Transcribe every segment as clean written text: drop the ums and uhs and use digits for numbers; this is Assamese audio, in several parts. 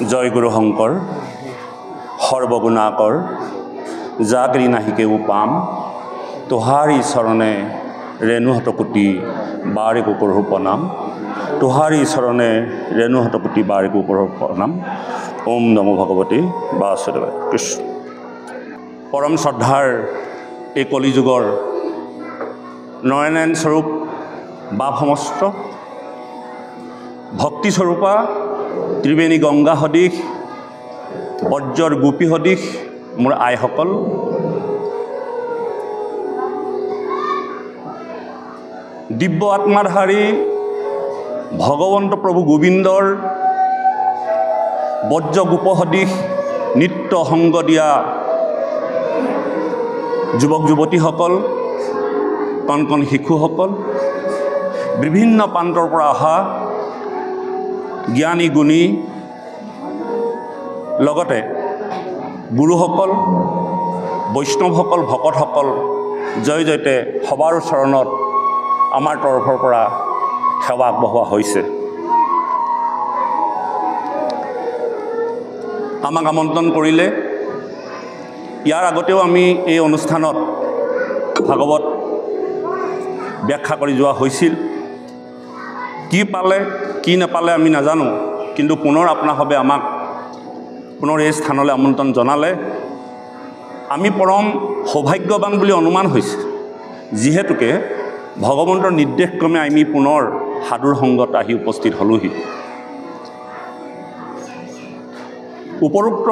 জয় গুৰু শংকৰ সৰ্বগুণাকৰ জাগৰি নাহিকেও পাম তোহাৰি চৰণে ৰেণুহত কোটি বাৰেকো কৰোঁ প্ৰণাম তোহাৰি চৰণে ৰেণুহত কোটি বাৰেকো কৰোঁ প্ৰণাম ওম নমো ভগৱতী বাসুদেৱায় কৃষ্ণ। পৰম শ্ৰদ্ধাৰ এই কলিযুগৰ নয়নায়ন স্বৰূপ বাপ সমস্ত ভক্তিস্বৰূপা ত্ৰিবেণী গংগা সদৃশ বজ্ৰৰ গোপী সদৃশ মোৰ আইসকল, দিব্য আত্মাধাৰী ভগৱন্ত প্ৰভু গোবিন্দৰ বজ্ৰ গোপ সদৃশ নিত্য সংগ দিয়া যুৱক যুৱতীসকল, কণ কণ শিশুসকল, বিভিন্ন প্ৰান্তৰ পৰা অহা জ্ঞানী গুণী লগতে গুৰুসকল, বৈষ্ণৱসকল, ভকতসকল জয় জয়তে সবাৰ চৰণত আমাৰ তৰফৰ পৰা সেৱা আগবঢ়োৱা হৈছে। আমাক আমন্ত্ৰণ কৰিলে। ইয়াৰ আগতেও আমি এই অনুষ্ঠানত ভাগৱত ব্যাখ্যা কৰি যোৱা হৈছিল। কি পালে কি নাপালে আমি নাজানো, কিন্তু পুনৰ আপোনাসৱে আমাক পুনৰ এই স্থানলৈ আমন্ত্ৰণ জনালে। আমি পৰম সৌভাগ্যৱান বুলি অনুমান হৈছে, যিহেতুকে ভগৱন্তৰ নিৰ্দেশক্ৰমে আমি পুনৰ সাধুৰ সংগত আহি উপস্থিত হলোহি। উপৰোক্ত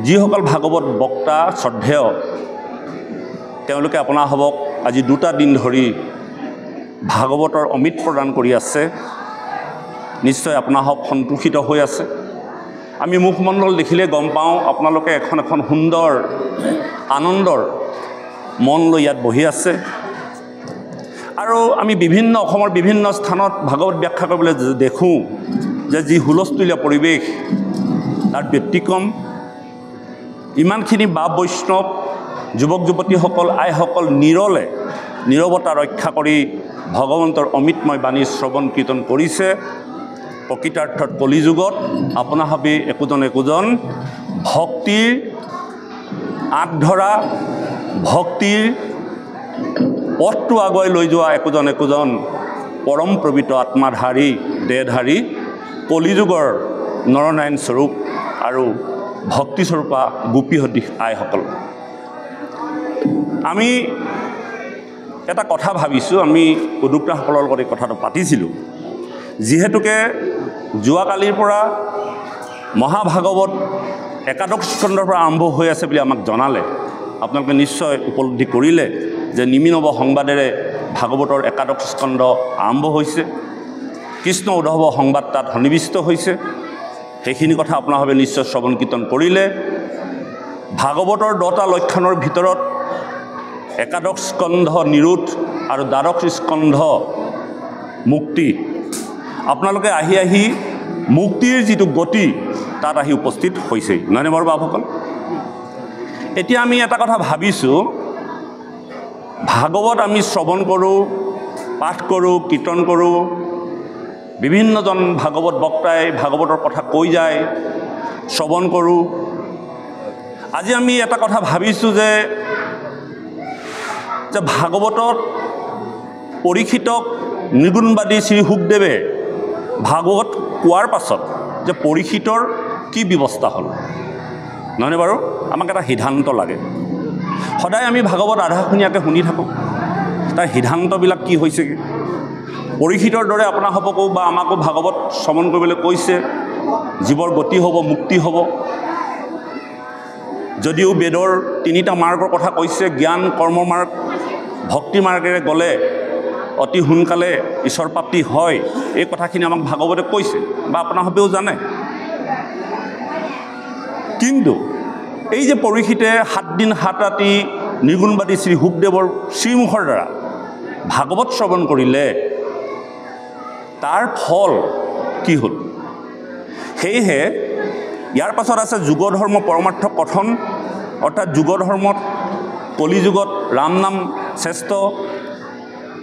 যিসকল ভাগৱত বক্তা শ্ৰদ্ধেয়, তেওঁলোকে আপোনাসৱক আজি 2টা দিন ধৰি ভাগৱতৰ অমৃত প্ৰদান কৰি আছে। নিশ্চয় আপোনাসৱ সন্তোষিত হৈ আছে। আমি মুখমণ্ডল দেখিলে গম পাওঁ আপোনালোকে এখন এখন সুন্দৰ আনন্দৰ মন লৈ ইয়াত বহি আছে। আৰু আমি অসমৰ বিভিন্ন স্থানত ভাগৱত ব্যাখ্যা কৰিবলৈ দেখোঁ যে যি হুলস্থুলীয়া পৰিৱেশ, তাৰ ব্যতিক্ৰম ইমানখিনি বাপ বৈষ্ণৱ, যুৱক যুৱতীসকল, আইসকল নীৰৱতা ৰক্ষা কৰি ভগৱন্তৰ অমৃতময় বাণী শ্ৰৱণ কীৰ্তন কৰিছে। প্ৰকৃতাৰ্থত কলিযুগত আপোনাসৱে একোজন ভক্তিৰ আঁত ধৰা, ভক্তিৰ পথটো আগুৱাই লৈ যোৱা একোজন পৰম প্ৰবৃত আত্মাধাৰী দেহধাৰী কলিযুগৰ নৰনাৰায়ণ স্বৰূপ আৰু ভক্তিস্বৰূপা গোপী সদৃশ আইসকল। আমি এটা কথা ভাবিছোঁ, আমি উদ্যোক্তাসকলৰ লগত এই কথাটো পাতিছিলোঁ। যিহেতুকে যোৱাকালিৰ পৰা মহাভাগৱত একাদশ স্কন্ধৰ পৰা আৰম্ভ হৈ আছে বুলি আমাক জনালে। আপোনালোকে নিশ্চয় উপলব্ধি কৰিলে যে নিমিনৱ সংবাদেৰে ভাগৱতৰ একাদশ স্কন্ধ আৰম্ভ হৈছে। কৃষ্ণ উদ্ধৱ সংবাদ তাত সন্নিৱিষ্ট হৈছে। সেইখিনি কথা আপোনাসৱে নিশ্চয় শ্ৰৱণ কীৰ্তন কৰিলে। ভাগৱতৰ 10টা লক্ষণৰ ভিতৰত একাদশ স্কন্ধ নিৰোধ আৰু দ্বাদশ স্কন্ধ মুক্তি। আপোনালোকে আহি মুক্তিৰ যিটো গতি তাত আহি উপস্থিত হৈছেই, নহয়নে বাৰু বাপসকল? এতিয়া আমি এটা কথা ভাবিছোঁ, ভাগৱত আমি শ্ৰৱণ কৰোঁ, পাঠ কৰোঁ, কীৰ্তন কৰোঁ, বিভিন্নজন ভাগৱত বক্তাই ভাগৱতৰ কথা কৈ যায়, শ্ৰৱণ কৰোঁ। আজি আমি এটা কথা ভাবিছোঁ যে ভাগৱতত পৰীক্ষিতক নিৰ্গুণবাদী শ্ৰী শুকদেৱে ভাগৱত কোৱাৰ পাছত যে পৰীক্ষিতৰ কি ব্যৱস্থা হ'ল, নহয়নে বাৰু? আমাক এটা সিদ্ধান্ত লাগে। সদায় আমি ভাগৱত আধাখনীয়াকৈ শুনি থাকোঁ, তাৰ সিদ্ধান্তবিলাক কি হৈছেগৈ? পৰীক্ষিতৰ দৰে আপোনাসৱকো বা আমাকো ভাগৱত শ্ৰৱণ কৰিবলৈ কৈছে, জীৱৰ গতি হ'ব, মুক্তি হ'ব। যদিও বেদৰ 3টা মাৰ্গৰ কথা কৈছে, জ্ঞান, কৰ্ম মাৰ্গ, ভক্তি মাৰ্গেৰে গ'লে অতি সোনকালে ঈশ্বৰ প্ৰাপ্তি হয়, এই কথাখিনি আমাক ভাগৱতে কৈছে বা আপোনাসৱেও জানে। কিন্তু এই যে পৰীক্ষিতে 7 দিন 7 ৰাতি নিৰ্গুণবাদী শ্ৰী শুকদেৱৰ শ্ৰীমুখৰ দ্বাৰা ভাগৱত শ্ৰৱণ কৰিলে, তাৰ ফল কি হ'ল? সেয়েহে ইয়াৰ পাছত আছে যুগ ধৰ্ম পৰমাৰ্থ কথন, অৰ্থাৎ যুগ ধৰ্মত কলিযুগত ৰাম নাম শ্ৰেষ্ঠ,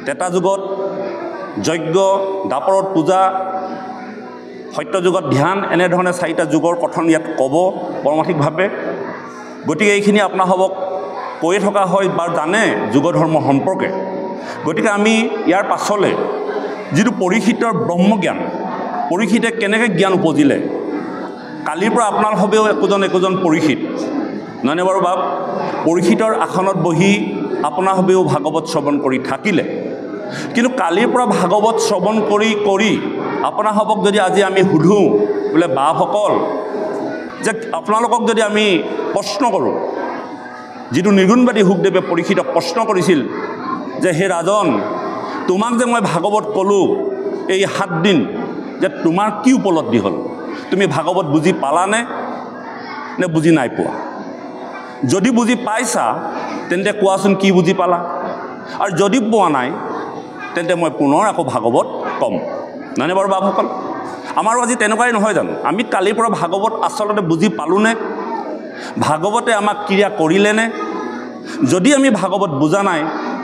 ত্ৰেতা যুগত যজ্ঞ, দাপৰত পূজা, সত্যযুগত ধ্যান এনেধৰণে 4টা যুগৰ কথন ইয়াত ক'ব পৰমাৰ্থিকভাৱে। গতিকে এইখিনি আপোনাসবক কৈয়ে থকা হয় বা জানে যুগ ধৰ্ম সম্পৰ্কে। গতিকে আমি ইয়াৰ পাছলৈ যিটো পৰীক্ষিতৰ ব্ৰহ্মজ্ঞান, পৰীক্ষিতে কেনেকৈ জ্ঞান উপজিলে, কালিৰ পৰা আপোনালোকেও একোজন পৰীক্ষিত নহয়নে বাৰু বাপ? পৰীক্ষিতৰ আসনত বহি আপোনালোকেও ভাগৱত শ্ৰৱণ কৰি থাকিলে, কিন্তু কালিৰ পৰা ভাগৱত শ্ৰৱণ কৰি আপোনালোকক যদি আজি আমি সুধোঁ বোলে বাপসকল যে আপোনালোকক যদি আমি প্ৰশ্ন কৰোঁ, যিটো নিৰ্গুণবাদী শুকদেৱে পৰীক্ষিতক প্ৰশ্ন কৰিছিল যে হে ৰাজন, তোমাক যে মই ভাগৱত ক'লোঁ এই 7 দিন, যে তোমাৰ কি উপলব্ধি হ'ল? তুমি ভাগৱত বুজি পালানে নে বুজি নাই পোৱা? যদি বুজি পাইছা তেন্তে কোৱাচোন কি বুজি পালা, আৰু যদি পোৱা নাই তেন্তে মই পুনৰ আকৌ ভাগৱত ক'ম, নহয়নে বাৰু বাপসকল? আমাৰো আজি তেনেকুৱাই নহয় জানো? আমি কালিৰ পৰা ভাগৱত আচলতে বুজি পালোঁনে? ভাগৱতে আমাক ক্ৰিয়া কৰিলেনে? যদি আমি ভাগৱত বুজা নাই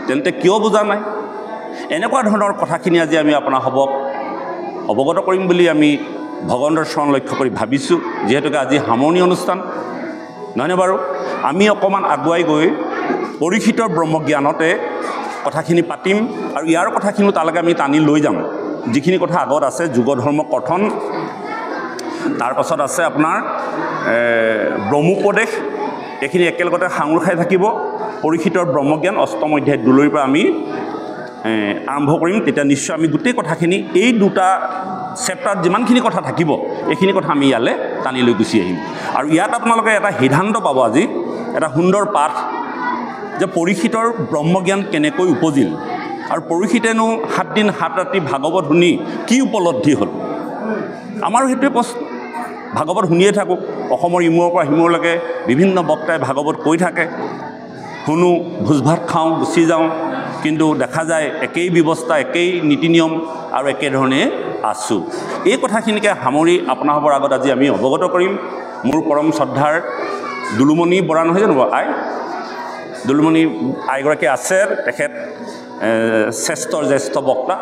তেন্তে কিয় বুজা নাই? এনেকুৱা ধৰণৰ কথাখিনি আজি আমি আপোনালোকক অৱগত কৰিম বুলি আমি ভগৱন্তৰ চৰণ লক্ষ্য কৰি ভাবিছোঁ, যিহেতুকে আজি সামৰণি অনুষ্ঠান নহয়নে বাৰু? আমি অকণমান আগুৱাই গৈ পৰীক্ষিতৰ ব্ৰহ্মজ্ঞানতে কথাখিনি পাতিম, আৰু ইয়াৰ কথাখিনিও তালৈকে আমি টানি লৈ যাম। যিখিনি কথা আগত আছে যুগ ধৰ্ম কথন, তাৰ পাছত আছে আপোনাৰ ব্ৰহ্মোপদেশ, এইখিনি একেলগতে সাঙুৰ খাই থাকিব। পৰীক্ষিতৰ ব্ৰহ্মজ্ঞান 8ম অধ্যায় 2 পৰা আমি আৰম্ভ কৰিম। তেতিয়া নিশ্চয় আমি গোটেই কথাখিনি এই 2টা চেপ্টাৰত যিমানখিনি কথা থাকিব এইখিনি কথা আমি ইয়ালৈ টানি লৈ গুচি আহিম। আৰু ইয়াত আপোনালোকে এটা সিদ্ধান্ত পাব আজি, এটা সুন্দৰ পাঠ, যে পৰীক্ষিতৰ ব্ৰহ্মজ্ঞান কেনেকৈ উপজিল, আৰু পৰীক্ষিতেনো 7 দিন 7 ৰাতি ভাগৱত শুনি কি উপলব্ধি হ'ল। আমাৰো সেইটোৱে প্ৰশ্ন। ভাগৱত শুনিয়ে থাকোঁ, অসমৰ ইমূৰৰ পৰা সিমূৰলৈকে বিভিন্ন বক্তাই ভাগৱত কৈ থাকে, শুনো, ভোজ ভাত খাওঁ, গুচি যাওঁ, কিন্তু দেখা যায় একেই ব্যৱস্থা, একেই নীতি নিয়ম আৰু একেধৰণে আছোঁ। এই কথাখিনিকে সামৰি আপোনালোকৰ আগত আজি আমি অৱগত কৰিম। মোৰ পৰম শ্ৰদ্ধাৰ দুলুমণি বৰা নহয় জানো আই? দুলুমণি আইগৰাকী আছে, তেখেত জ্যেষ্ঠ বক্তা।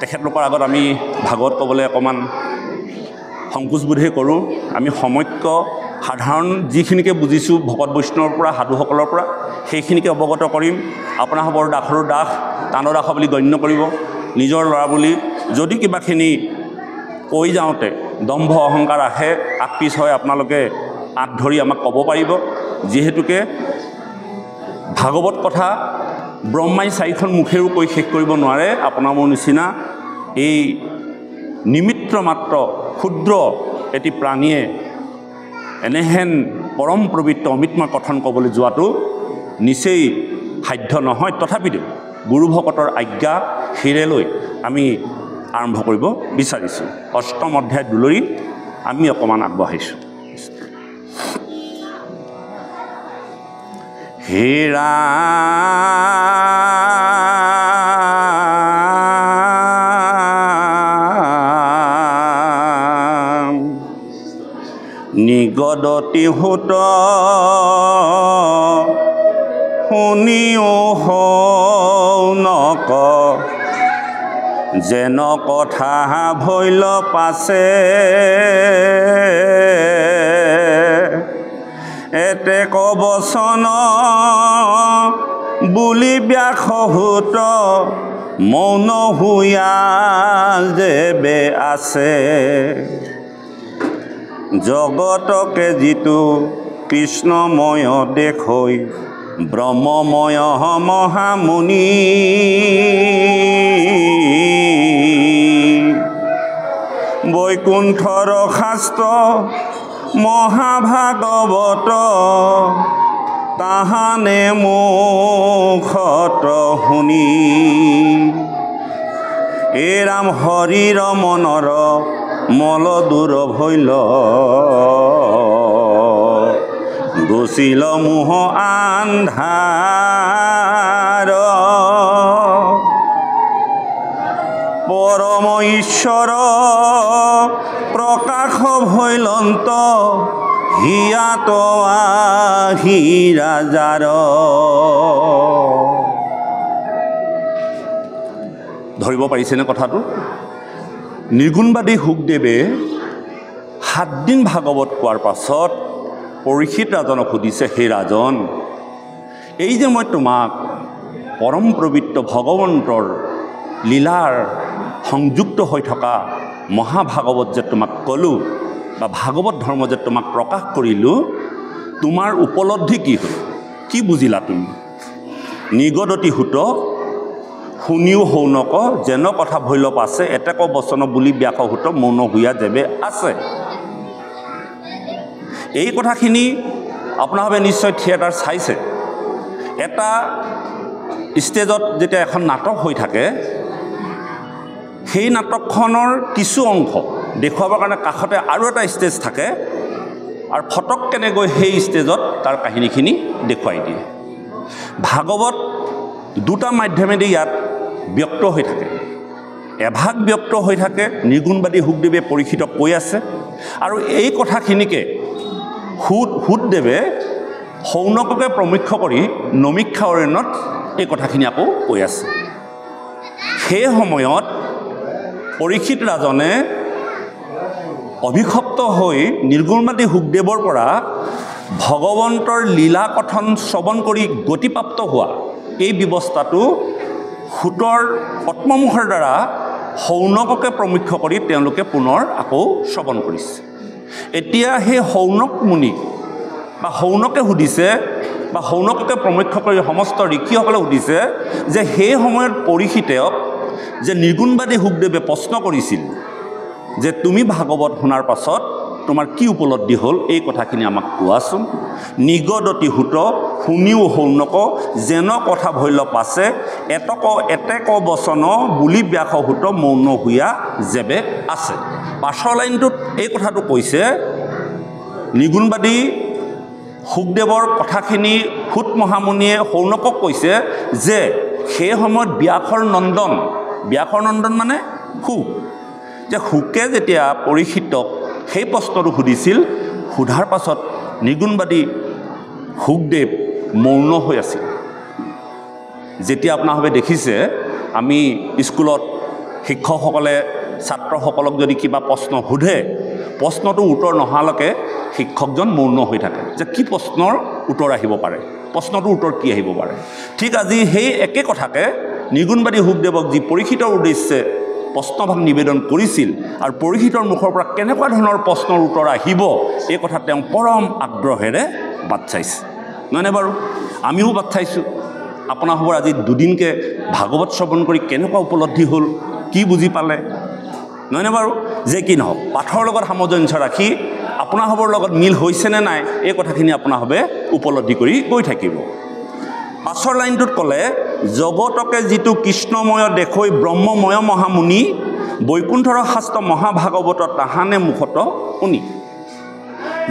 তেখেতলোকৰ আগত আমি ভাগৱত ক'বলৈ অকণমান সংকোচবোধে কৰোঁ। আমি সমৈক্য সাধাৰণ যিখিনিকে বুজিছোঁ ভকত বৈষ্ণৱৰ পৰা, সাধুসকলৰ পৰা, সেইখিনিকে অৱগত কৰিম। আপোনালোকৰ দাসৰো দাস, টানৰ দাস বুলি গণ্য কৰিব, নিজৰ ল'ৰা বুলি। যদি কিবাখিনি কৈ যাওঁতে দম্ভ অহংকাৰ আহে, আগপিছ হয়, আপোনালোকে আঁত ধৰি আমাক ক'ব পাৰিব। যিহেতুকে ভাগৱত কথা ব্ৰহ্মাই 4খন মুখেও কৈ শেষ কৰিব নোৱাৰে। আপোনাৰ মোৰ নিচিনা এই নিমিত্ৰ মাত্ৰ ক্ষুদ্ৰ এটি প্ৰাণীয়ে এনেহেন পৰম পবিত্ৰ অমৃতময় কথন ক'বলৈ যোৱাটো নিচেই সাধ্য নহয়। তথাপিতো গুৰু ভকতৰ আজ্ঞা শিৰে লৈ আমি আৰম্ভ কৰিব বিচাৰিছোঁ। 8ম অধ্যায় 2 আমি অকণমান আগবঢ়াইছোঁ। হে ৰাম নিগদতি হুত শুনিও নক, যেন কথা ভৈল পাছে এতে কবচন বুলি ব্যাসহুত মৌন হুয়া যেবে আছে। জগতকে যিটো কৃষ্ণময় দেখৈ ব্ৰহ্মময় মহামুনি, বৈকুণ্ঠৰ শাস্ত্ৰ মহাভাগৱত তাহানে মুখত শুনি। এ ৰাম হৰিৰ মনৰ মল দূৰ ভৈল, গুচিল মোহ আন্ধাৰ। পৰম ঈশ্বৰ প্ৰকাশ ভৈলন্ত, হিয়াত আহি ৰাজাৰ। ধৰিব পাৰিছেনে কথাটো? নিৰ্গুণবাদী শুকদেৱে 7 দিন ভাগৱত কোৱাৰ পাছত পৰীক্ষিত ৰাজনক সুধিছে, হে ৰাজন, এই যে মই তোমাক পৰম পবিত্ৰ ভগৱন্তৰ লীলাৰ সংযুক্ত হৈ থকা মহাভাগৱত যে তোমাক ক'লোঁ বা ভাগৱত ধৰ্ম যে তোমাক প্ৰকাশ কৰিলোঁ, তোমাৰ উপলব্ধি কি হ'ল? কি বুজিলা তুমি? নিগদতি সুত শুনিও শৌনক যেন কথা ভৈলপ আছে, এতেক বচন বুলি ব্যাস সুত মৌন হুয়া যেবে আছে। এই কথাখিনি আপোনালোকে নিশ্চয় থিয়েটাৰ চাইছে। এটা ষ্টেজত যেতিয়া এখন নাটক হৈ থাকে, সেই নাটকখনৰ কিছু অংশ দেখুৱাবৰ কাৰণে কাষতে আৰু এটা ষ্টেজ থাকে আৰু ফটক কেনেকৈ সেই ষ্টেজত তাৰ কাহিনীখিনি দেখুৱাই দিয়ে। ভাগৱত দুটা মাধ্যমেদি ইয়াত ব্যক্ত হৈ থাকে। এভাগ ব্যক্ত হৈ থাকে, নিৰ্গুণবাদী শুকদেৱে পৰীক্ষিতক কৈ আছে, আৰু এই কথাখিনিকে শুকদেৱে শৌনককে প্ৰমুখ্য কৰি নমীক্ষা অৰণ্যত এই কথাখিনি আকৌ কৈ আছে। সেই সময়ত পৰীক্ষিত ৰাজনে অভিশপ্ত হৈ নিৰ্গুণবাদী শুকদেৱৰ পৰা ভগৱন্তৰ লীলা কথন শ্ৰৱণ কৰি গতিপ্ৰাপ্ত হোৱা এই ব্যৱস্থাটো সুতৰ পদ্মমুখৰ দ্বাৰা শৌনককে প্ৰমুখ্য কৰি তেওঁলোকে পুনৰ আকৌ শ্ৰৱণ কৰিছে। এতিয়া সেই শৌনক মুনিক বা শৌনকে সুধিছে বা শৌনককে প্ৰমুখ্য কৰি সমস্ত ঋষিসকলে সুধিছে যে সেই সময়ত পৰীক্ষিতক যে নিৰ্গুণবাদী শুকদেৱে প্ৰশ্ন কৰিছিল যে তুমি ভাগৱত শুনাৰ পাছত তোমাৰ কি উপলব্ধি হ'ল, এই কথাখিনি আমাক কোৱাচোন। নিগদতি সুত শুনিও শৌনক যেন কথা ভৈলপ আছে, এতেক বচন বুলি ব্যাস সুত মৌন হুয়া যেবে আছে। পাছৰ লাইনটোত এই কথাটো কৈছে, নিৰ্গুণবাদী শুকদেৱৰ কথাখিনি সুত মহামুনিয়ে শৌনকক কৈছে যে সেই সময়ত ব্যাসৰ নন্দন মানে শুক, যে শুকে যেতিয়া পৰীক্ষিতক সেই প্ৰশ্নটো সুধিছিল, সোধাৰ পাছত নিৰ্গুণবাদী শুকদেৱ মৌন হৈ আছিল। যেতিয়া আপোনালোকে দেখিছে, আমি স্কুলত শিক্ষকসকলে ছাত্ৰসকলক যদি কিবা প্ৰশ্ন সোধে, প্ৰশ্নটোৰ উত্তৰ নহালৈকে শিক্ষকজন মৌন হৈ থাকে, যে কি প্ৰশ্নৰ উত্তৰ আহিব পাৰে, প্ৰশ্নটোৰ উত্তৰ কি আহিব পাৰে। ঠিক আজি সেই একে কথাকে নিৰ্গুণবাদী শুকদেৱক যি পৰীক্ষিতৰ উদ্দেশ্যে প্ৰশ্নভাগ নিবেদন কৰিছিল আৰু পৰীক্ষিতৰ মুখৰ পৰা কেনেকুৱা ধৰণৰ প্ৰশ্নৰ উত্তৰ আহিব, এই কথা তেওঁ পৰম আগ্ৰহেৰে বাট চাইছে, নহয়নে বাৰু? আমিও বাট চাইছোঁ। আপোনালোকৰ আজি দুদিনকৈ ভাগৱত শ্ৰৱণ কৰি কেনেকুৱা উপলব্ধি হ'ল, কি বুজি পালে, নহয়নে বাৰু? যে কি নহওক, পাঠৰ লগত সামঞ্জস্য ৰাখি আপোনালোকৰ লগত মিল হৈছেনে নাই, এই কথাখিনি আপোনালোকে উপলব্ধি কৰি গৈ থাকিব। পাছৰ লাইনটোত ক'লে, জগতকে যিটো কৃষ্ণময় দেখৈ ব্ৰহ্মময় মহামুনি, বৈকুণ্ঠৰ শাস্ত্ৰ মহাভাগৱত তাহানে মুখত শুনি।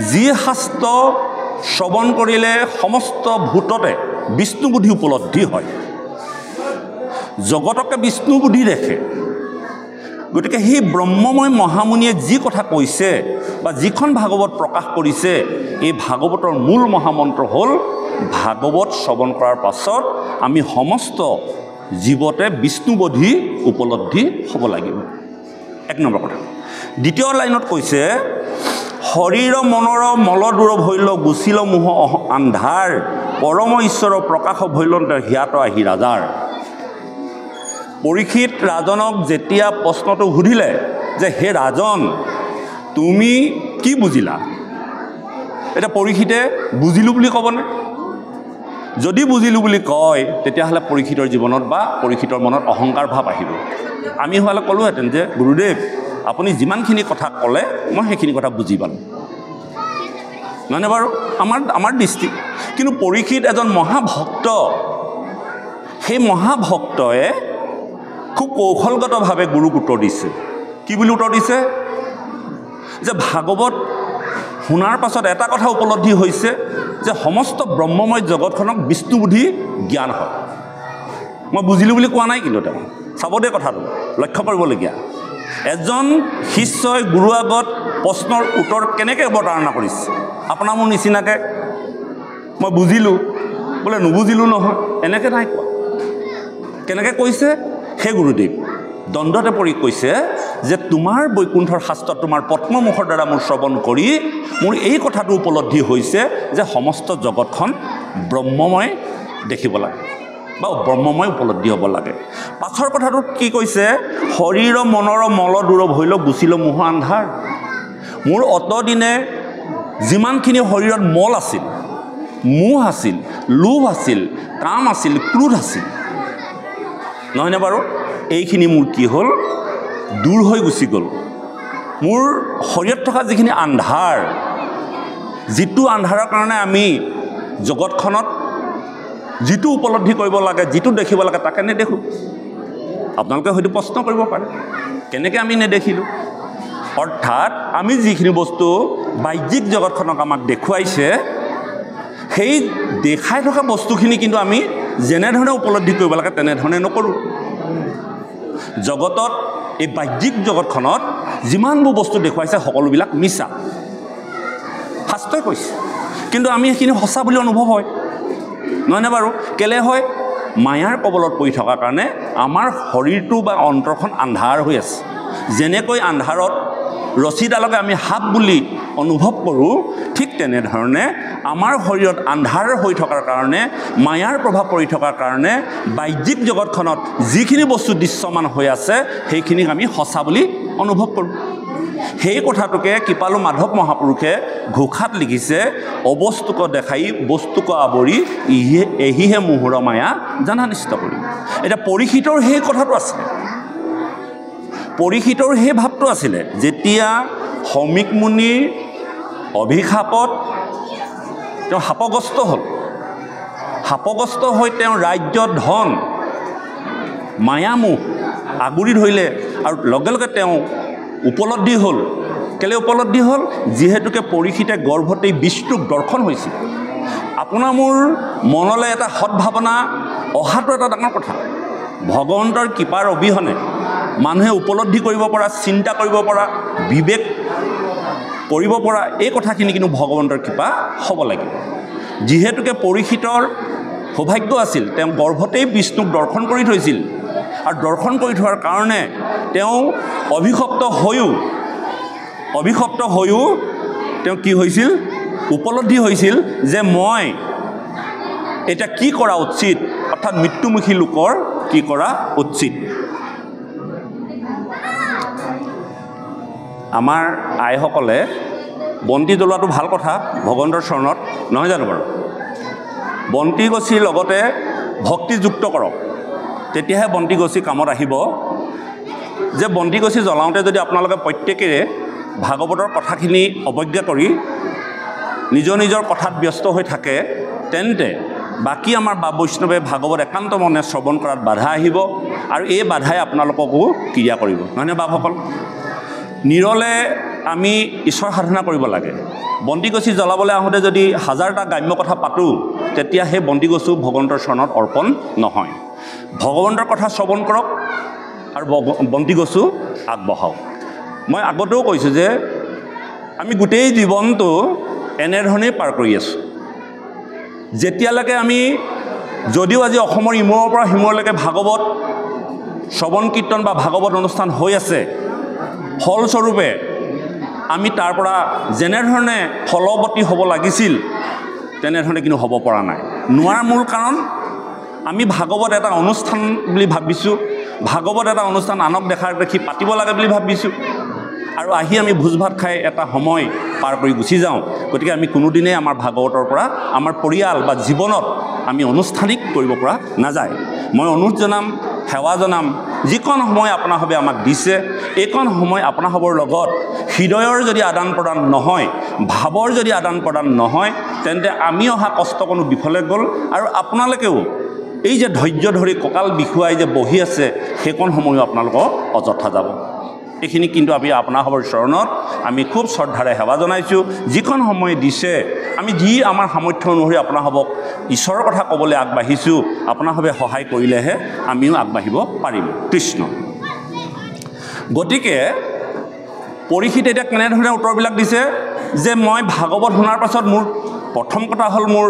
যি শাস্ত্ৰ শ্ৰৱণ কৰিলে সমস্ত ভূততে বিষ্ণু বুদ্ধি উপলব্ধি হয়, জগতকে বিষ্ণু বুদ্ধি দেখে। গতিকে সেই ব্ৰহ্মময় মহামুনিয়ে যি কথা কৈছে বা যিখন ভাগৱত প্ৰকাশ কৰিছে, এই ভাগৱতৰ মূল মহামন্ত্ৰ হ'ল, ভাগৱত শ্ৰৱণ কৰাৰ পাছত আমি সমস্ত জীৱতে বিষ্ণুবোধি উপলব্ধি হ'ব লাগিব। এক নম্বৰ কথা। দ্বিতীয় লাইনত কৈছে, শৰীৰ মনৰ মল দূৰ ভৈল, গুচিল মোহ আন্ধাৰ, পৰম ঈশ্বৰৰ প্ৰকাশ ভৈল হিয়াত আহি ৰাজাৰ। পৰীক্ষিত ৰাজনক যেতিয়া প্ৰশ্নটো সুধিলে যে হে ৰাজন, তুমি কি বুজিলা, এতিয়া পৰীক্ষিতে বুজিলোঁ বুলি ক'বনে? যদি বুজিলোঁ বুলি কয়, তেতিয়াহ'লে পৰীক্ষিতৰ জীৱনত বা পৰীক্ষিতৰ মনত অহংকাৰ ভাৱ আহিব। আমি হোৱালে ক'লোহেঁতেন যে গুৰুদেৱ, আপুনি যিমানখিনি কথা ক'লে মই সেইখিনি কথা বুজি পালোঁ, নহয়নে বাৰু? আমাৰ দৃষ্টি। কিন্তু পৰীক্ষিত এজন মহাভক্ত, সেই মহাভক্তই খুব কৌশলগতভাৱে গুৰুক উত্তৰ দিছে। কি বুলি উত্তৰ দিছে? যে ভাগৱত শুনাৰ পাছত এটা কথা উপলব্ধি হৈছে যে সমস্ত ব্ৰহ্মময় জগতখনক বিষ্ণু বুদ্ধি জ্ঞান হয়। মই বুজিলোঁ বুলি কোৱা নাই, কিন্তু তেওঁ চাব দে কথাটো লক্ষ্য কৰিবলগীয়া। এজন শিষ্যই গুৰু আগত প্ৰশ্নৰ উত্তৰ কেনেকৈ অৱতাৰণা কৰিছে? আপোনাৰ মোৰ নিচিনাকৈ মই বুজিলোঁ বোলে নুবুজিলোঁ নহয়, এনেকৈ নাই কোৱা। কেনেকৈ কৈছে? সেই গুৰুদেৱ দণ্ডতে পৰি কৈছে যে তোমাৰ বৈকুণ্ঠৰ শাস্ত্ৰ তোমাৰ পদ্মমুখৰ দ্বাৰা মোৰ শ্ৰৱণ কৰি মোৰ এই কথাটো উপলব্ধি হৈছে যে সমস্ত জগতখন ব্ৰহ্মময় দেখিব লাগে বা ব্ৰহ্মময় উপলব্ধি হ'ব লাগে। পাছৰ কথাটোত কি কৈছে, শৰীৰ মনৰ মল দূৰ ভৈল গুচিল মোহ আন্ধাৰ। মোৰ অতদিনে যিমানখিনি শৰীৰত মল আছিল, মোহ আছিল, লোভ আছিল, কাম আছিল, ক্ৰোধ আছিল, নহয়নে বাৰু, এইখিনি মোৰ কি হ'ল, দূৰ হৈ গুচি গ'ল। মোৰ শৰীৰত থকা যিখিনি আন্ধাৰ, যিটো আন্ধাৰৰ কাৰণে আমি জগতখনত যিটো উপলব্ধি কৰিব লাগে, যিটো দেখিব লাগে তাকে নেদেখোঁ। আপোনালোকে হয়তো প্ৰশ্ন কৰিব পাৰে, কেনেকৈ আমি নেদেখিলোঁ? অৰ্থাৎ আমি যিখিনি বস্তু বাহ্যিক জগতখনক আমাক দেখুৱাইছে, সেই দেখাই থকা বস্তুখিনি কিন্তু আমি যেনেধৰণে উপলব্ধি কৰিব লাগে তেনেধৰণে নকৰোঁ। জগতত, এই বাহ্যিক জগতখনত যিমানবোৰ বস্তু দেখুৱাইছে সকলোবিলাক মিছা, শাস্ত্ৰই কৈছে, কিন্তু আমি সেইখিনি সঁচা বুলি অনুভৱ হয়, নহয়নে বাৰু? কেলে হয়? মায়াৰ কবলত পৰি থকাৰ কাৰণে আমাৰ শৰীৰটো বা অন্তৰখন আন্ধাৰ হৈ আছে। যেনেকৈ আন্ধাৰত ৰছীডালকে আমি সাপ বুলি অনুভৱ কৰোঁ, ঠিক তেনেধৰণে আমাৰ শৰীৰত আন্ধাৰ হৈ থকাৰ কাৰণে, মায়াৰ প্ৰভাৱ পৰি থকাৰ কাৰণে বাহ্যিক জগতখনত যিখিনি বস্তু দৃশ্যমান হৈ আছে সেইখিনিক আমি সঁচা বুলি অনুভৱ কৰোঁ। সেই কথাটোকে কৃপালু মাধৱ মহাপুৰুষে ঘোষাত লিখিছে, অবস্তুক দেখাই বস্তুক আৱৰি এহিহে মোহৰ মায়া জানা নিশ্চিত কৰি। এতিয়া পৰীক্ষিতৰ সেই কথাটো আছিলে, পৰীক্ষিতৰ সেই ভাৱটো আছিলে, যেতিয়া শমিক মুনিৰ অভিশাপত তেওঁ শাপগ্ৰস্ত হ'ল, শাপগ্ৰস্ত হৈ তেওঁ ৰাজ্য ধন মায়ামোহ আগুৰি ধৰিলে আৰু লগে লগে তেওঁ উপলব্ধি হ'ল। কেলৈ উপলব্ধি হ'ল? যিহেতুকে পৰীক্ষিতে গৰ্ভতেই বিষ্ণুক দৰ্শন হৈছিল। আপোনাৰ মোৰ মনলৈ এটা সদ্ভাৱনা অহাটো এটা ডাঙৰ কথা। ভগৱন্তৰ কৃপাৰ অবিহনে মানুহে উপলব্ধি কৰিব পৰা, চিন্তা কৰিব পৰা, বিবেক কৰিব পৰা এই কথাখিনি কিন্তু ভগৱন্তৰ কৃপা হ'ব লাগিব। যিহেতুকে পৰীক্ষিতৰ সৌভাগ্য আছিল, তেওঁ গৰ্ভতেই বিষ্ণুক দৰ্শন কৰি থৈছিল, আৰু দৰ্শন কৰি থোৱাৰ কাৰণে তেওঁ অভিশপ্ত হৈও তেওঁ কি হৈছিল, উপলব্ধি হৈছিল যে মই এতিয়া কি কৰা উচিত, অৰ্থাৎ মৃত্যুমুখী লোকৰ কি কৰা উচিত। আমাৰ আইসকলে বন্তি জ্বলোৱাটো ভাল কথা ভগৱন্তৰ চৰণত, নহয় জানো বাৰু? বন্তি গছিৰ লগতে ভক্তিযুক্ত কৰক, তেতিয়াহে বন্তি গছি কামত আহিব। যে বন্তি গছি জ্বলাওঁতে যদি আপোনালোকে প্ৰত্যেকেৰে ভাগৱতৰ কথাখিনি অৱজ্ঞা কৰি নিজৰ নিজৰ কথাত ব্যস্ত হৈ থাকে, তেন্তে বাকী আমাৰ বা বৈষ্ণৱে ভাগৱত একান্ত মনে শ্ৰৱণ কৰাত বাধা আহিব, আৰু এই বাধাই আপোনালোককো ক্ৰিয়া কৰিব, নহয়নে বাপসকল? নিৰলে আমি ঈশ্বৰ সাধনা কৰিব লাগে। বন্তি গছি জ্বলাবলৈ আহোঁতে যদি হাজাৰটা গ্ৰাম্য কথা পাতোঁ, তেতিয়া সেই বন্তি গছো ভগৱন্তৰ চৰণত অৰ্পণ নহয়। ভগৱন্তৰ কথা শ্ৰৱণ কৰক আৰু বন্তি গছো আগবঢ়াওক। মই আগতেও কৈছোঁ যে আমি গোটেই জীৱনটো এনেধৰণেই পাৰ কৰি আছোঁ। যেতিয়ালৈকে আমি, যদিও আজি অসমৰ ইমূৰৰ পৰা সিমূৰলৈকে ভাগৱত শ্ৰৱণ কীৰ্তন বা ভাগৱত অনুষ্ঠান হৈ আছে, ফলস্বৰূপে আমি তাৰ পৰা যেনেধৰণে ফলৱতী হ'ব লাগিছিল তেনেধৰণে কিন্তু হ'ব পৰা নাই। নোৱাৰাৰ মূল কাৰণ, আমি ভাগৱত এটা অনুষ্ঠান বুলি ভাবিছোঁ, ভাগৱত এটা অনুষ্ঠান আনক দেখি পাতিব লাগে বুলি ভাবিছোঁ, আৰু আহি আমি ভোজ ভাত খাই এটা সময় পাৰ কৰি গুচি যাওঁ। গতিকে আমি কোনোদিনেই আমাৰ ভাগৱতৰ পৰা আমাৰ পৰিয়াল বা জীৱনত আমি আনুষ্ঠানিক কৰিব পৰা নাযায়। মই অনুৰোধ জনাম, সেৱা জনাম, যিকণ সময় আপোনাসৱে আমাক দিছে, এইকণ সময় আপোনাসৱৰ লগত হৃদয়ৰ যদি আদান প্ৰদান নহয়, ভাৱৰ যদি আদান প্ৰদান নহয়, তেন্তে আমি অহা কষ্ট কোনো বিফলে গ'ল, আৰু আপোনালোকেও এই যে ধৈৰ্য ধৰি কঁকাল বিষুৱাই যে বহি আছে, সেইকণ সময়ো আপোনালোকৰ অযথা যাব। এইখিনি কিন্তু আমি আপোনাসৱৰ চৰণত আমি খুব শ্ৰদ্ধাৰে সেৱা জনাইছোঁ। যিকণ সময় দিছে, আমি যি আমাৰ সামৰ্থ্য অনুসৰি আপোনাসৱক ঈশ্বৰৰ কথা ক'বলৈ আগবাঢ়িছোঁ, আপোনাসৱে সহায় কৰিলেহে আমিও আগবাঢ়িব পাৰিম। কৃষ্ণ। গতিকে পৰীক্ষিতে এতিয়া কেনেধৰণে উত্তৰবিলাক দিছে যে মই ভাগৱত শুনাৰ পাছত মোৰ প্ৰথম কথা হ'ল মোৰ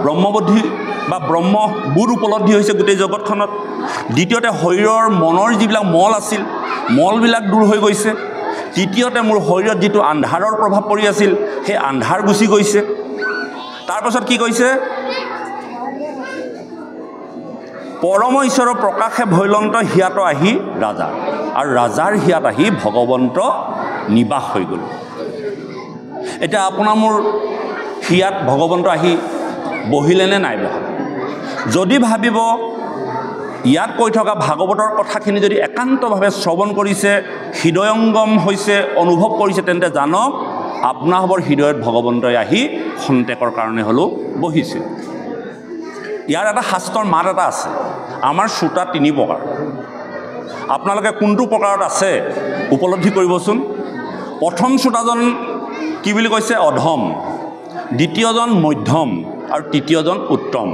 ব্ৰহ্মবুদ্ধি বা ব্ৰহ্মবোধ উপলব্ধি হৈছে গোটেই জগতখনত। দ্বিতীয়তে শৰীৰৰ মনৰ যিবিলাক মল আছিল মলবিলাক দূৰ হৈ গৈছে। তৃতীয়তে মোৰ শৰীৰত যিটো আন্ধাৰৰ প্ৰভাৱ পৰি আছিল সেই আন্ধাৰ গুচি গৈছে। তাৰপাছত কি কৈছে? পৰম ঈশ্বৰৰ প্ৰকাশে ভৈলন্ত হিয়াত আহি ৰাজা, আৰু ৰাজাৰ হিয়াত আহি ভগৱন্ত নিবাস হৈ গ'ল। এতিয়া আপোনাৰ মোৰ হিয়াত ভগৱন্ত আহি বহিলেনে নাই বহা? যদি ভাবিব ইয়াত কৈ থকা ভাগৱতৰ কথাখিনি যদি একান্তভাৱে শ্ৰৱণ কৰিছে, হৃদয়ংগম হৈছে, অনুভৱ কৰিছে, তেন্তে জানক আপোনাৰবৰ হৃদয়ত ভগৱন্তই আহি খন্তেকৰ কাৰণে হ'লেও বহিছে। ইয়াৰ এটা শাস্ত্ৰৰ মাত এটা আছে, আমাৰ শ্ৰোতা 3 প্ৰকাৰ। আপোনালোকে কোনটো প্ৰকাৰত আছে উপলব্ধি কৰিবচোন। প্ৰথম শ্ৰোতাজন কি বুলি কৈছে? অধম। দ্বিতীয়জন মধ্যম আৰু তৃতীয়জন উত্তম।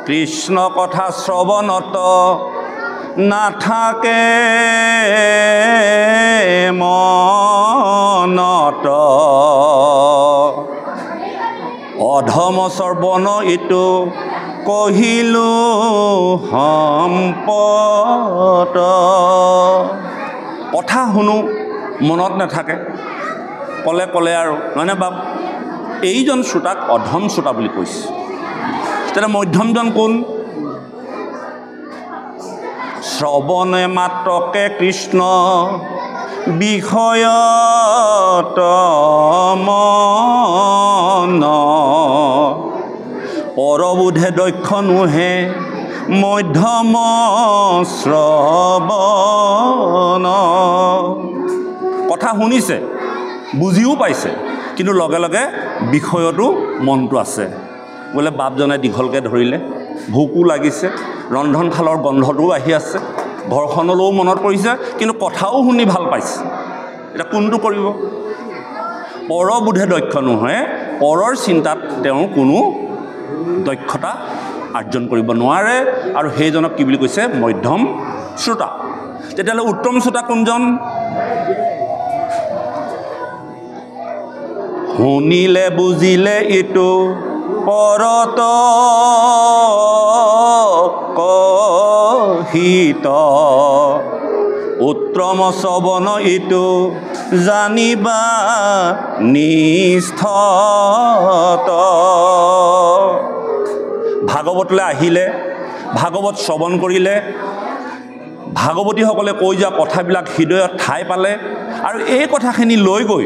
কৃষ্ণ কথা শ্ৰৱণত নাথাকে মনত, অধম শ্ৰৱণ ইটো কহিলো সম্পত। কথা শুনো মনত নাথাকে, ক'লে ক'লে আৰু নহয়নে বাপ? এইজন শ্ৰোতাক অধম শ্ৰোতা বুলি কৈছে। তেতিয়া মধ্যমজন কোন? শ্ৰৱণে মাত্ৰকে কৃষ্ণ বিষয়ত মন, পৰবোধে দক্ষ নোহে মধ্যম শ্ৰৱণ। কথা শুনিছে, বুজিও পাইছে, কিন্তু লগে লগে বিষয়তো মনটো আছে। বোলে বাপজনে দীঘলকৈ ধৰিলে, ভোকো লাগিছে, ৰন্ধনশালৰ গন্ধটোও আহি আছে, ঘৰখনলৈও মনত পৰিছে, কিন্তু কথাও শুনি ভাল পাইছে। এতিয়া কোনটো কৰিব? পৰবোধে দক্ষ নহয়, পৰৰ চিন্তাত তেওঁৰ কোনো দক্ষতা আৰ্জন কৰিব নোৱাৰে, আৰু সেইজনক কি বুলি কৈছে? মধ্যম শ্ৰোতা। তেতিয়াহ'লে উত্তম শ্ৰোতা কোনজন? শুনিলে বুজিলে ইটো পৰত কহিত, উত্তম শ্ৰৱণ ইটো জানিবা নিষ্ঠত। ভাগৱতলৈ আহিলে, ভাগৱত শ্ৰৱণ কৰিলে, ভাগৱতীসকলে কৈ যোৱা কথাবিলাক হৃদয়ত ঠাই পালে, আৰু এই কথাখিনি লৈ গৈ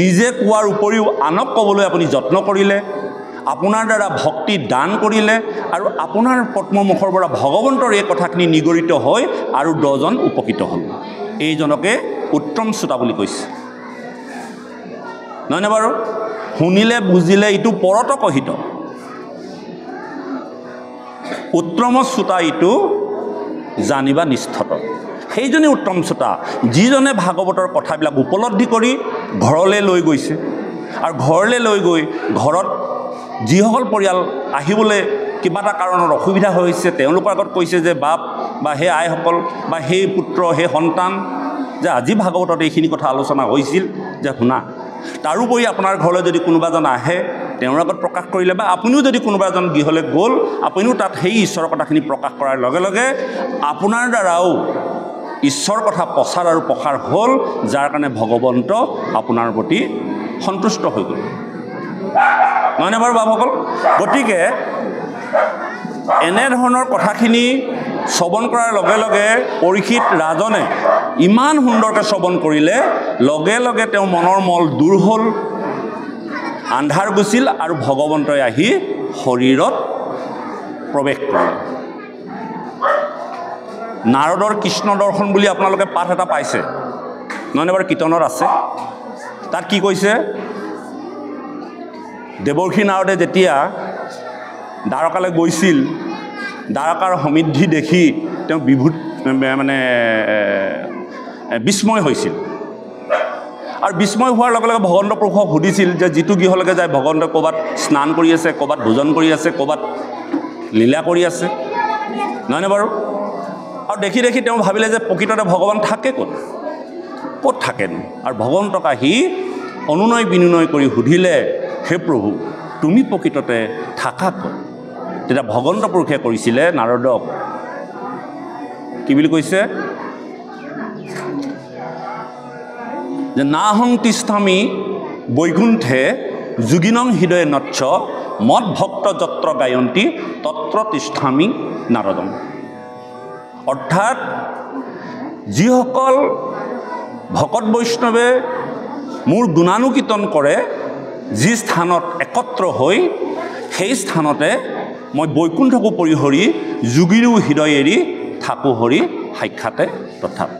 নিজে কোৱাৰ উপৰিও আনক ক'বলৈ আপুনি যত্ন কৰিলে, আপোনাৰ দ্বাৰা ভক্তি দান কৰিলে, আৰু আপোনাৰ পদ্মমুখৰ পৰা ভগৱন্তৰ এই কথাখিনি নিগৰিত হৈ আৰু 10জন উপকৃত হ'ল। এইজনকে উত্তম শ্ৰোতা বুলি কৈছে, নহয়নে বাৰু? শুনিলে বুজিলে ইটো পৰত কহিত, উত্তম শ্ৰোতা ইটো জানিবা নিষ্ঠত। সেইজনে উত্তম শ্ৰোতা, যিজনে ভাগৱতৰ কথাবিলাক উপলব্ধি কৰি ঘৰলৈ লৈ গৈছে, আৰু ঘৰলৈ লৈ গৈ ঘৰত যিসকল পৰিয়াল আহিবলৈ কিবা এটা কাৰণত অসুবিধা হৈছে, তেওঁলোকৰ আগত কৈছে যে বাপ বা সেই আইসকল বা সেই পুত্ৰ, সেই সন্তান, যে আজি ভাগৱতত এইখিনি কথা আলোচনা হৈছিল, যে শুনা। তাৰোপৰি আপোনাৰ ঘৰলৈ যদি কোনোবা এজন আহে, তেওঁৰ আগত প্ৰকাশ কৰিলে, বা আপুনিও যদি কোনোবা এজন গৃহলৈ গ'ল, আপুনিও তাত সেই ঈশ্বৰৰ কথাখিনি প্ৰকাশ কৰাৰ লগে লগে আপোনাৰ দ্বাৰাও ঈশ্বৰ কথা প্ৰচাৰ আৰু প্ৰসাৰ হ'ল, যাৰ কাৰণে ভগৱন্ত আপোনাৰ প্ৰতি সন্তুষ্ট হৈ গ'ল, নহয়নে বাৰু বাপসকল? গতিকে এনেধৰণৰ কথাখিনি শ্ৰৱণ কৰাৰ লগে লগে পৰীক্ষিত ৰাজনে ইমান সুন্দৰকৈ শ্ৰৱণ কৰিলে, লগে লগে তেওঁ মনৰ মল দূৰ হ'ল, আন্ধাৰ গুচিল, আৰু ভগৱন্তই আহি শৰীৰত প্ৰৱেশ কৰিলে। নাৰদৰ কৃষ্ণ দৰ্শন বুলি আপোনালোকে পাঠ এটা পাইছে, নহয়নে বাৰু? কীৰ্তনত আছে। তাত কি কৈছে? দেৱৰ্ষি নাৰদে যেতিয়া দ্বাৰকালৈ গৈছিল, দ্বাৰকাৰ সমৃদ্ধি দেখি তেওঁ বিস্ময় হৈছিল, আৰু বিস্ময় হোৱাৰ লগে লগে ভগৱন্ত পুৰুষক সুধিছিল যে যিটো গৃহলৈকে যায় ভগৱন্ত ক'ৰবাত স্নান কৰি আছে, ক'ৰবাত ভোজন কৰি আছে, ক'ৰবাত লীলা কৰি আছে, নহয়নে বাৰু? আৰু দেখি দেখি তেওঁ ভাবিলে যে প্ৰকৃততে ভগৱান থাকে ক'ত, ক'ত থাকেনো? আৰু ভগৱন্তক আহি অনুনয় বিনুনয় কৰি সুধিলে, হে প্ৰভু, তুমি প্ৰকৃততে থাকা ক'ত? তেতিয়া ভগৱন্ত পুৰুষে কৰিছিলে নাৰদক কি বুলি কৈছে? যে নাহং তিষ্ঠামি বৈকুণ্ঠে যোগিনং হৃদয়ে নচ্ছ মদ ভক্ত যত্র গায়ন্তী তত্র তিষ্ঠামি নাৰদম। অৰ্থাৎ যিসকল ভকত বৈষ্ণৱে মোৰ গুণানুকীৰ্তন কৰে, যি স্থানত একত্ৰ হৈ সেই স্থানতে মই বৈকুণ্ঠকো পৰিহৰি যোগীৰো হৃদয় এৰি থাকোঁ হৰি সাক্ষাতে তথাপ।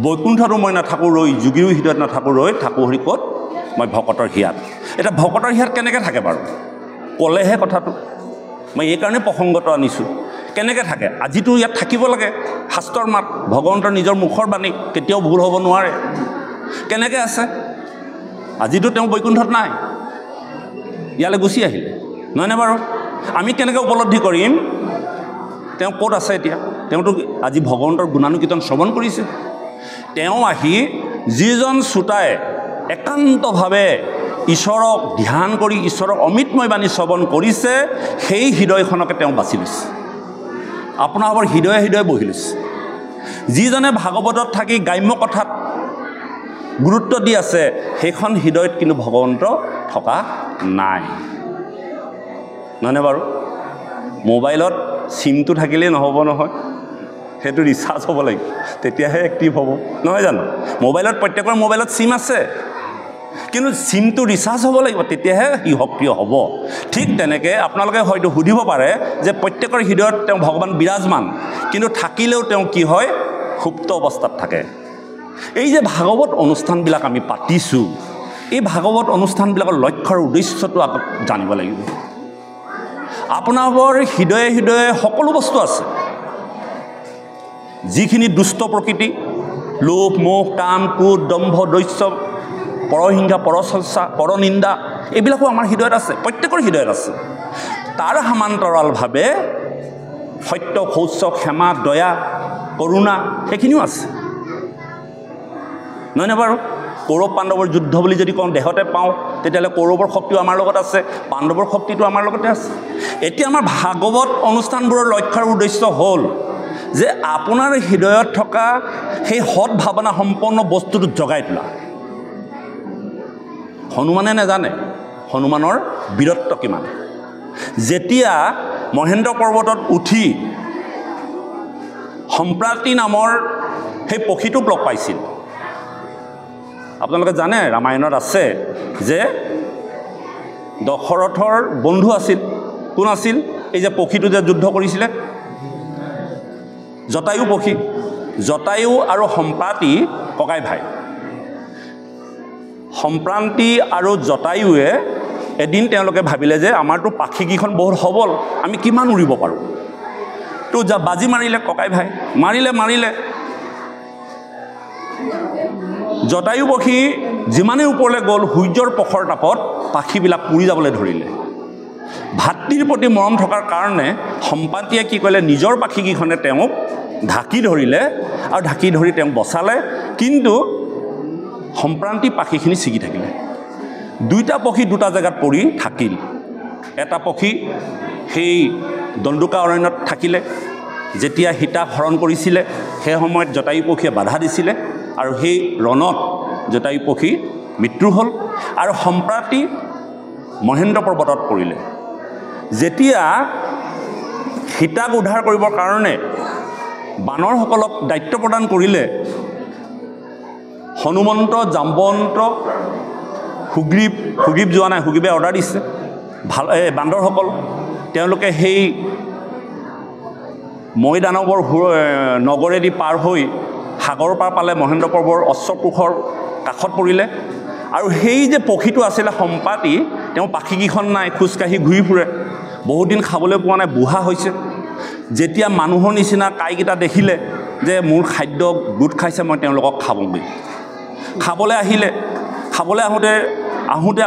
বৈকুণ্ঠতো মই নাথাকোঁ ৰৈ, যোগীৰো হৃদয়ত নাথাকোঁ ৰৈ, থাকোঁ হৰি ক'ত? মই ভকতৰ হিয়াত। এতিয়া ভকতৰ হিয়াত কেনেকৈ থাকে বাৰু? ক'লেহে কথাটো। মই এইকাৰণে প্ৰসংগত আনিছোঁ। কেনেকৈ থাকে? আজিতো ইয়াত থাকিব লাগে, শাস্ত্ৰৰ মাত, ভগৱন্তৰ নিজৰ মুখৰ বাণী, কেতিয়াও ভুল হ'ব নোৱাৰে। কেনেকৈ আছে? আজিতো তেওঁ বৈকুণ্ঠত নাই, ইয়ালৈ গুচি আহিলে, নহয়নে বাৰু? আমি কেনেকৈ উপলব্ধি কৰিম তেওঁ ক'ত আছে এতিয়া? তেওঁতো আজি ভগৱন্তৰ গুণানুকীৰ্তন শ্ৰৱণ কৰিছে। তেওঁ আহি যিজন শ্ৰোতাই একান্তভাৱে ঈশ্বৰক ধ্যান কৰি ঈশ্বৰক অমৃতময় বাণী শ্ৰৱণ কৰিছে, সেই হৃদয়খনকে তেওঁ বাছি লৈছে, আপোনালোকৰ হৃদয়ে হৃদয়ে বহি লৈছে। যিজনে ভাগৱতত থাকি গ্ৰাম্য কথাত গুৰুত্ব দি আছে, সেইখন হৃদয়ত কিন্তু ভগৱন্ত থকা নাই, নহয়নে বাৰু? মোবাইলত চিমটো থাকিলেই নহ'ব নহয়, সেইটো ৰিচাৰ্জ হ'ব লাগিব, তেতিয়াহে এক্টিভ হ'ব, নহয় জানো? মোবাইলত প্ৰত্যেকৰ মোবাইলত চিম আছে, কিন্তু চিমটো ৰিচাৰ্জ হ'ব লাগিব, তেতিয়াহে ই সক্ৰিয় হ'ব। ঠিক তেনেকৈ আপোনালোকে হয়তো সুধিব পাৰে যে প্ৰত্যেকৰ হৃদয়ত তেওঁ ভগৱান বিৰাজমান, কিন্তু থাকিলেও তেওঁ কি হয়? সুপ্ত অৱস্থাত থাকে। এই যে ভাগৱত অনুষ্ঠানবিলাক আমি পাতিছোঁ, এই ভাগৱত অনুষ্ঠানবিলাকৰ লক্ষ্য আৰু উদ্দেশ্যটো আগত জানিব লাগিব। আপোনালোকৰ হৃদয়ে হৃদয়ে সকলো বস্তু আছে, যিখিনি দুষ্ট প্ৰকৃতি, লোভ মোহ কাম ক্ৰোধ দম্ভ দস্য পৰহিংসা পৰচৰ্চা পৰনিন্দা, এইবিলাকো আমাৰ হৃদয়ত আছে, প্ৰত্যেকৰ হৃদয়ত আছে। তাৰ সমান্তৰালভাৱে সত্য শৌচ ক্ষমা দয়া কৰুণা সেইখিনিও আছে, নহয়নে বাৰু? কৌৰৱ পাণ্ডৱৰ যুদ্ধ বুলি যদি কওঁ, দেহতে পাওঁ, তেতিয়াহ'লে কৌৰৱৰ শক্তিও আমাৰ লগত আছে, পাণ্ডৱৰ শক্তিটো আমাৰ লগতে আছে। এতিয়া আমাৰ ভাগৱত অনুষ্ঠানবোৰৰ লক্ষ্য আৰু উদ্দেশ্য হ'ল যে আপোনাৰ হৃদয়ত থকা সেই সৎ ভাৱনা সম্পন্ন বস্তুটো জগাই তোলা। হনুমানে নাজানে হনুমানৰ বীৰত্ব কিমান। যেতিয়া মহেন্দ্ৰ পৰ্বতত উঠি সম্প্ৰাতি নামৰ সেই পক্ষীটোক লগ পাইছিল, আপোনালোকে জানে ৰামায়ণত আছে যে দশৰথৰ বন্ধু আছিল। কোন আছিল? এই যে পক্ষীটো যে যুদ্ধ কৰিছিলে, জটায়ু পক্ষী। জটায়ু আৰু সম্প্ৰাতি ককাই ভাই। সম্প্ৰান্তি আৰু জটায়ুৱে এদিন তেওঁলোকে ভাবিলে যে আমাৰতো পাখিকেইখন বহুত সবল, আমি কিমান উৰিব পাৰোঁ। তো বাজি মাৰিলে ককাই ভাই, মাৰিলে জটায়ু পক্ষী যিমানেই ওপৰলৈ গ'ল, সূৰ্যৰ পখৰ তাপত পাখিবিলাক পুৰি যাবলৈ ধৰিলে। ভাতৃৰ প্ৰতি মৰম থকাৰ কাৰণে সম্পাতিয়ে কি কৰিলে, নিজৰ পাখিকেইখনে তেওঁক ঢাকি ধৰিলে আৰু ঢাকি ধৰি তেওঁক বচালে, কিন্তু সম্প্ৰান্তি পাখিখিনি ছিগি থাকিলে। দুইটা পক্ষী দুটা জেগাত পৰি থাকিল। এটা পক্ষী সেই দণ্ডুকা অৰণ্যত থাকিলে, যেতিয়া সীতাক হৰণ কৰিছিলে সেই সময়ত জটায়ু পক্ষীয়ে বাধা দিছিলে আৰু সেই ৰণত জটায়ু পক্ষী মৃত্যু হ'ল। আৰু সম্প্ৰাতি মহেন্দ্ৰ পৰ্বতত পৰিলে। যেতিয়া সীতাক উদ্ধাৰ কৰিবৰ কাৰণে বানৰসকলক দায়িত্ব প্ৰদান কৰিলে, হনুমন্ত জাম্বন্ত সুগ্ৰীৱ যোৱা নাই, সুগ্ৰীৱে অৰ্ডাৰ দিছে বান্দৰসকল, তেওঁলোকে সেই মৈদানৱৰ নগৰেদি পাৰ হৈ সাগৰৰ পাৰ পালে, মহেন্দ্ৰ পৰ্বৰ অশ্বকোষৰ কাষত পৰিলে। আৰু সেই যে পক্ষীটো আছিলে সম্পাতি, তেওঁ পাখিকেইখন নাই, খোজকাঢ়ি ঘূৰি ফুৰে, বহুদিন খাবলৈ পোৱা নাই, বুঢ়া হৈছে। যেতিয়া মানুহৰ নিচিনা কাইকেইটা দেখিলে যে মোৰ খাদ্য গোট খাইছে, মই তেওঁলোকক খাবগৈ। খাবলৈ আহিলে, খাবলৈ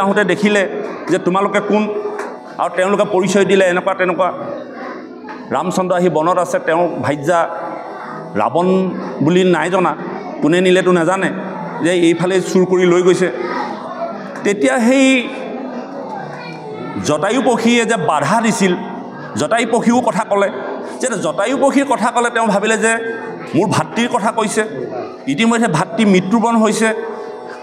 আহোঁতে দেখিলে যে তোমালোকে কোন, আৰু তেওঁলোকে পৰিচয় দিলে এনেকুৱা তেনেকুৱা। ৰামচন্দ্ৰ আহি বনত আছে, তেওঁ ভাজ্যা ৰাৱণ বুলি নাই জনা, কোনে নিলেতো নাজানে, যে এইফালে চুৰ কৰি লৈ গৈছে। তেতিয়া সেই জটায়ু পক্ষীয়ে যে বাধা দিছিল, জটায়ু পক্ষীও কথা ক'লে। যেতিয়া জটায়ু পক্ষীৰ কথা ক'লে, তেওঁ ভাবিলে যে মোৰ ভাতৃৰ কথা কৈছে, ইতিমধ্যে ভাতৃ মৃত্যুবৰণ হৈছে,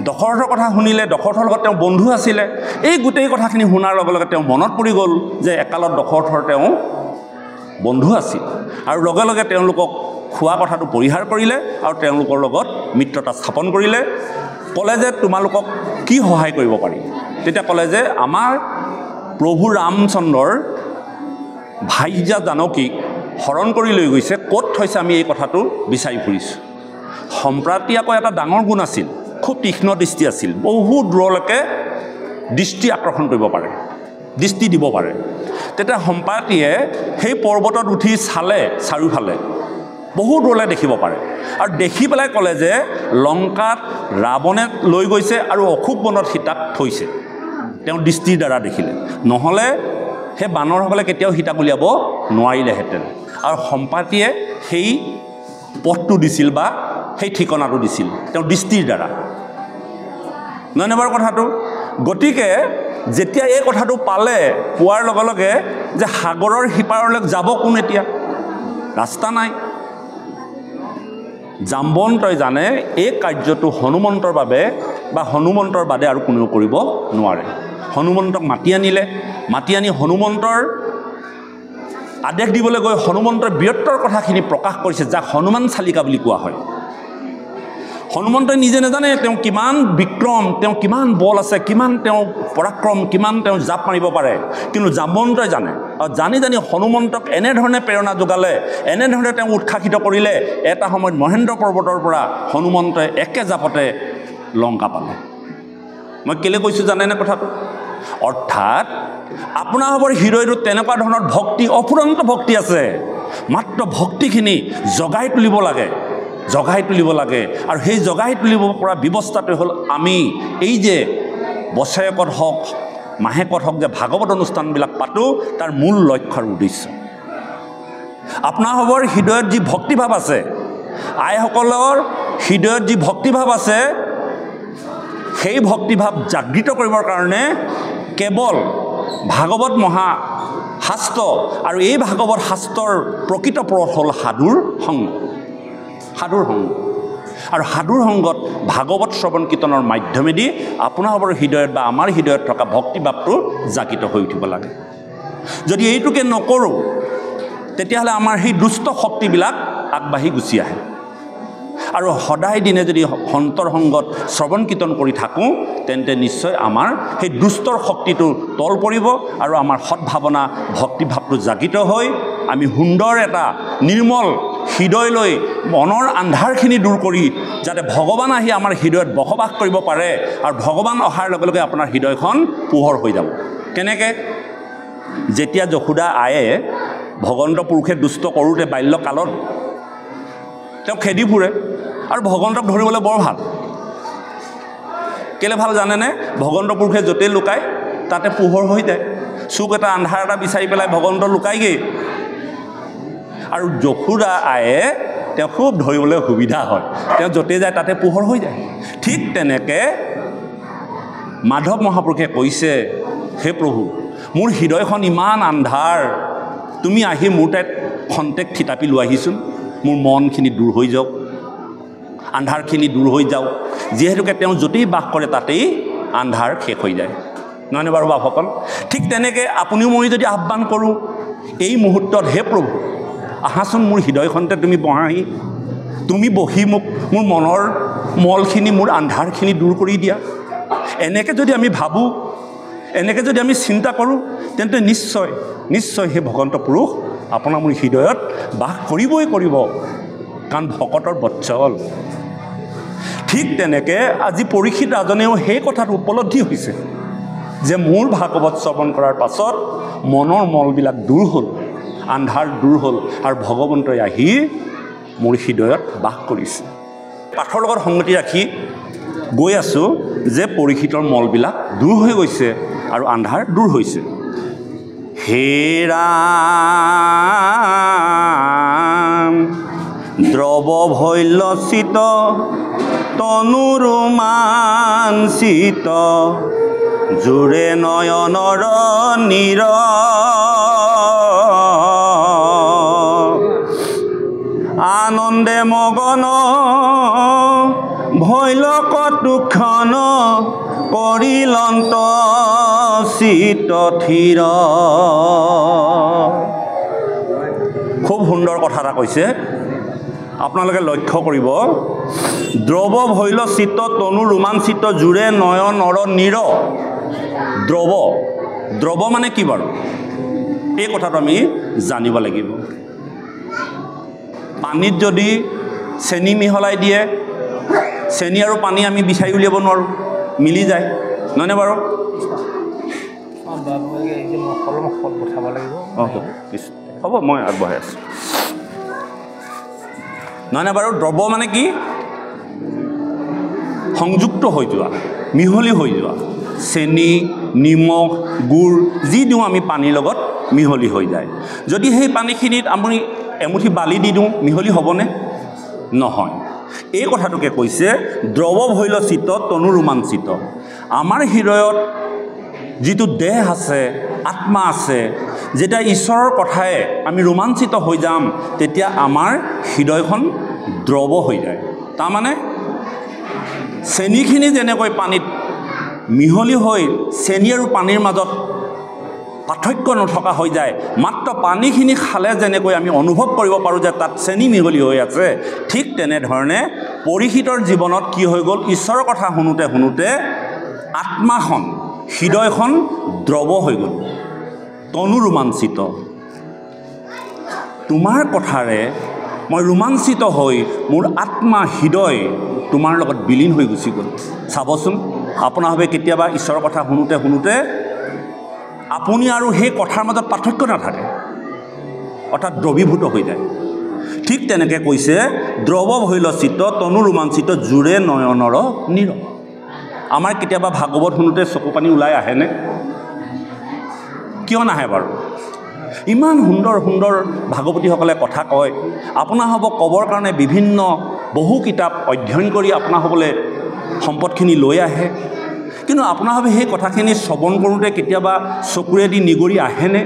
দশৰথৰ কথা শুনিলে, দশৰথৰ লগত তেওঁ বন্ধু আছিলে। এই গোটেই কথাখিনি শুনাৰ লগে লগে তেওঁ মনত পৰি গ'ল যে একালত দশৰথৰ তেওঁ বন্ধু আছিল, আৰু লগে লগে তেওঁলোকক খোৱা কথাটো পৰিহাৰ কৰিলে আৰু তেওঁলোকৰ লগত মিত্ৰতা স্থাপন কৰিলে। ক'লে যে তোমালোকক কি সহায় কৰিব পাৰি? তেতিয়া ক'লে যে আমাৰ প্ৰভু ৰামচন্দ্ৰৰ ভাইজা জানকীক হৰণ কৰি লৈ গৈছে, ক'ত থৈছে আমি এই কথাটো বিচাৰি ফুৰিছোঁ। সম্প্ৰাতি আকৌ এটা ডাঙৰ গুণ আছিল, খুব তীক্ষ্ণ দৃষ্টি আছিল, বহু দূৰলৈকে দৃষ্টি আকৰ্ষণ কৰিব পাৰে, দৃষ্টি দিব পাৰে। তেতিয়া সম্প্ৰাতিয়ে সেই পৰ্বতত উঠি চালে, চাৰিওফালে বহু দূৰলৈ দেখিব পাৰে, আৰু দেখি পেলাই ক'লে যে লংকাত ৰাৱণে লৈ গৈছে আৰু অশোক বনত সীতাক থৈছে। তেওঁ দৃষ্টিৰ দ্বাৰা দেখিলে, নহ'লে সেই বানৰসকলে কেতিয়াও সীতাক উলিয়াব নোৱাৰিলেহেঁতেন। আৰু সম্পাতিয়ে সেই পথটো দিছিল বা সেই ঠিকনাটো দিছিল তেওঁ দৃষ্টিৰ দ্বাৰা, নহয়নে বাৰু কথাটো? গতিকে যেতিয়া এই কথাটো পালে, পোৱাৰ লগে লগে যে সাগৰৰ সিপাৰলৈ যাব কোন, এতিয়া ৰাস্তা নাই। জাম্বন্তই জানে এই কাৰ্যটো হনুমন্তৰ বাবে বা হনুমন্তৰ বাদে আৰু কোনেও কৰিব নোৱাৰে। হনুমন্তক মাতি আনিলে, মাতি আনি হনুমন্তৰ আদেশ দিবলৈ গৈ হনুমন্তৰ বীৰত্বৰ কথাখিনি প্ৰকাশ কৰিছে, যাক হনুমান চালিকা বুলি কোৱা হয়। হনুমন্তই নিজে নাজানে তেওঁ কিমান বিক্ৰম, তেওঁ কিমান বল আছে, কিমান তেওঁ পৰাক্ৰম, কিমান তেওঁ জাপ মাৰিব পাৰে, কিন্তু জাম্বন্তই জানে। আৰু জানি জানি হনুমন্তক এনেধৰণে প্ৰেৰণা যোগালে, এনেধৰণে তেওঁ উৎসাহিত কৰিলে, এটা সময়ত মহেন্দ্ৰ পৰ্বতৰ পৰা হনুমন্তই একে জাপতে লংকা পালে। মই কেলৈ কৈছোঁ জানেনে কথাটো? অৰ্থাৎ আপোনালোকৰ হৃদয়টোত তেনেকুৱা ধৰণৰ ভক্তি, অফুৰন্ত ভক্তি আছে, মাত্ৰ ভক্তিখিনি জগাই তুলিব লাগে, জগাই তুলিব লাগে। আৰু সেই জগাই তুলিব পৰা ব্যৱস্থাটো হ'ল আমি এই যে বছৰেকত হওক, মাহেকত হওক যে ভাগৱত অনুষ্ঠানবিলাক পাতোঁ, তাৰ মূল লক্ষ্য আৰু উদ্দেশ্য। আপোনালোকৰ হৃদয়ত যি ভক্তিভাৱ আছে, আইসকলৰ হৃদয়ত যি ভক্তিভাৱ আছে, সেই ভক্তিভাৱ জাগৃত কৰিবৰ কাৰণে কেৱল ভাগৱত মহাশাস্ত্ৰ আৰু এই ভাগৱত শাস্ত্ৰৰ প্ৰকৃত পথ হ'ল সাধুৰ সংগ, সাধুৰ সংগ। আৰু সাধুৰ সংগত ভাগৱত শ্ৰৱণ কীৰ্তনৰ মাধ্যমেদি আপোনালোকৰ হৃদয়ত বা আমাৰ হৃদয়ত থকা ভক্তিভাৱটো জাগৃত হৈ উঠিব লাগে। যদি এইটোকে নকৰোঁ, তেতিয়াহ'লে আমাৰ সেই দুষ্ট শক্তিবিলাক আগবাঢ়ি গুচি আহে। আৰু সদায় দিনে যদি সন্তৰ সংগত শ্ৰৱণ কীৰ্তন কৰি থাকোঁ, তেন্তে নিশ্চয় আমাৰ সেই দুষ্টৰ শক্তিটো তল পৰিব আৰু আমাৰ সৎভাৱনা, ভক্তিভাৱটো জাগৃত হৈ আমি সুন্দৰ এটা নিৰ্মল হৃদয় লৈ মনৰ আন্ধাৰখিনি দূৰ কৰি যাতে ভগৱান আহি আমাৰ হৃদয়ত বসবাস কৰিব পাৰে, আৰু ভগৱান অহাৰ লগে লগে আপোনাৰ হৃদয়খন পোহৰ হৈ যাব। কেনেকৈ? যেতিয়া যশোদা আয়ে ভগৱন্ত পুৰুষে দুষ্ট কৰোঁতে বাল্যকালত তেওঁ খেদি ফুৰে, আৰু ভগৱন্তক ধৰিবলৈ বৰ ভাল। কেলৈ ভাল জানেনে? ভগৱন্ত পুৰুষে য'তেই লুকায় তাতে পোহৰ হৈ যায়। চুক এটা আন্ধাৰ এটা বিচাৰি পেলাই ভগৱন্ত লুকাইগৈ, আৰু যশোদা আয়ে তেওঁ খুব ধৰিবলৈ সুবিধা হয়, তেওঁ য'তে যায় তাতে পোহৰ হৈ যায়। ঠিক তেনেকৈ মাধৱ মহাপুৰুষে কৈছে, হে প্ৰভু, মোৰ হৃদয়খন ইমান আন্ধাৰ, তুমি আহি মোৰ তাত খন্তেক থিতাপি লোৱাহিচোন, মোৰ মনখিনি দূৰ হৈ যাওক, আন্ধাৰখিনি দূৰ হৈ যাওক। যিহেতুকে তেওঁ য'তেই বাস কৰে তাতেই আন্ধাৰ শেষ হৈ যায়, নহয়নে বাৰু বাপসকল? ঠিক তেনেকৈ আপুনিও মই যদি আহ্বান কৰোঁ এই মুহূৰ্তত, হে প্ৰভু আহাচোন মোৰ হৃদয়খনতে তুমি বহাহি, তুমি বহি মোক মোৰ মনৰ মলখিনি, মোৰ আন্ধাৰখিনি দূৰ কৰি দিয়া। এনেকৈ যদি আমি ভাবোঁ, এনেকৈ যদি আমি চিন্তা কৰোঁ, তেন্তে নিশ্চয় নিশ্চয় সেই ভগৱন্ত পুৰুষ আপোনাৰ মোৰ হৃদয়ত বাস কৰিবই কৰিব, কাৰণ ভকতৰ বৎসল। ঠিক তেনেকৈ আজি পৰীক্ষিত ৰাজনেও সেই কথাটো উপলব্ধি হৈছে যে মোৰ ভাগৱত শ্ৰৱণ কৰাৰ পাছত মনৰ মলবিলাক দূৰ হ'ল, আন্ধাৰ দূৰ হ'ল, আৰু ভগৱন্তই আহি মোৰ হৃদয়ত বাস কৰিছে। পাঠৰ লগত সংগতি ৰাখি গৈ আছোঁ যে পৰীক্ষিতৰ মলবিলাক দূৰ হৈ গৈছে আৰু আন্ধাৰ দূৰ হৈছে। হে ৰাম দ্ৰৱ ভৈলচিত তনুৰু মানচিত, জোৰে নয়নৰ নীৰ আনন্দে মগন ভৈ ভৈল কটুক্ষণ কৰিলন্ত চিত থিৰ। খুব সুন্দৰ কথা এটা কৈছে, আপোনালোকে লক্ষ্য কৰিব। দ্ৰৱ ভৈল চিত তনু ৰোমাঞ্চিত জোৰে নয়ন নৰ নীৰ। দ্ৰৱ, দ্ৰৱ মানে কি বাৰু? এই কথাটো আমি জানিব লাগিব। পানীত যদি চেনি মিহলাই দিয়ে, চেনি আৰু পানী আমি বিচাৰি উলিয়াব নোৱাৰোঁ, মিলি যায়, নহয়নে বাৰু? হ'ব, মই আগবঢ়াই আছোঁ। নহয়নে বাৰু? দ্ৰৱ মানে কি? সংযুক্ত হৈ যোৱা, মিহলি হৈ যোৱা। চেনি, নিমখ, গুড় যি দিওঁ আমি পানীৰ লগত মিহলি হৈ যায়। যদি সেই পানীখিনিত আমি এমুঠি বালি দি দিওঁ, মিহলি হ'বনে? নহয়। এই কথাটোকে কৈছে দ্ৰৱ ভৈল চিত তনু ৰোমাঞ্চিত। আমাৰ হৃদয়ত যিটো দেহ আছে, আত্মা আছে, যেতিয়া ঈশ্বৰৰ কথাই আমি ৰোমাঞ্চিত হৈ যাম, তেতিয়া আমাৰ হৃদয়খন দ্ৰৱ হৈ যায়। তাৰমানে চেনিখিনি যেনেকৈ পানীত মিহলি হৈ চেনি আৰু পানীৰ মাজত পাৰ্থক্য নথকা হৈ যায়, মাত্ৰ পানীখিনি খালে যেনেকৈ আমি অনুভৱ কৰিব পাৰোঁ যে তাত চেনি মিহলি হৈ আছে, ঠিক তেনেধৰণে পৰীক্ষিতৰ জীৱনত কি হৈ গ'ল? ঈশ্বৰৰ কথা শুনোতে শুনোতে আত্মাখন, হৃদয়খন দ্ৰৱ হৈ গ'ল, তনু ৰোমাঞ্চিত। তোমাৰ কথাৰে মই ৰোমাঞ্চিত হৈ মোৰ আত্মা, হৃদয় তোমাৰ লগত বিলীন হৈ গুচি গ'ল। চাবচোন, আপোনাৰ ভাৱে কেতিয়াবা ঈশ্বৰৰ কথা শুনোতে শুনোতে আপুনি আৰু সেই কথাৰ মাজত পাৰ্থক্য নাথাকে, অৰ্থাৎ দ্ৰৱীভূত হৈ যায়। ঠিক তেনেকৈ কৈছে দ্ৰৱ ভৈল চিত তনু ৰোমাঞ্চিত জোৰে নয়নৰ নীৰ। আমাৰ কেতিয়াবা ভাগৱত শুনোতে চকু পানী ওলাই আহেনে? কিয় নাহে বাৰু? ইমান সুন্দৰ সুন্দৰ ভাগৱতীসকলে কথা কয়। আপোনাৰ হ'ব ক'বৰ কাৰণে বিভিন্ন বহু কিতাপ অধ্যয়ন কৰি আপোনাৰ হ'বলৈ সম্পদখিনি লৈ আহে, কিন্তু আপোনাৰ ভাৱে সেই কথাখিনি শ্ৰৱণ কৰোঁতে কেতিয়াবা চকুৰেদি নিগৰি আহেনে?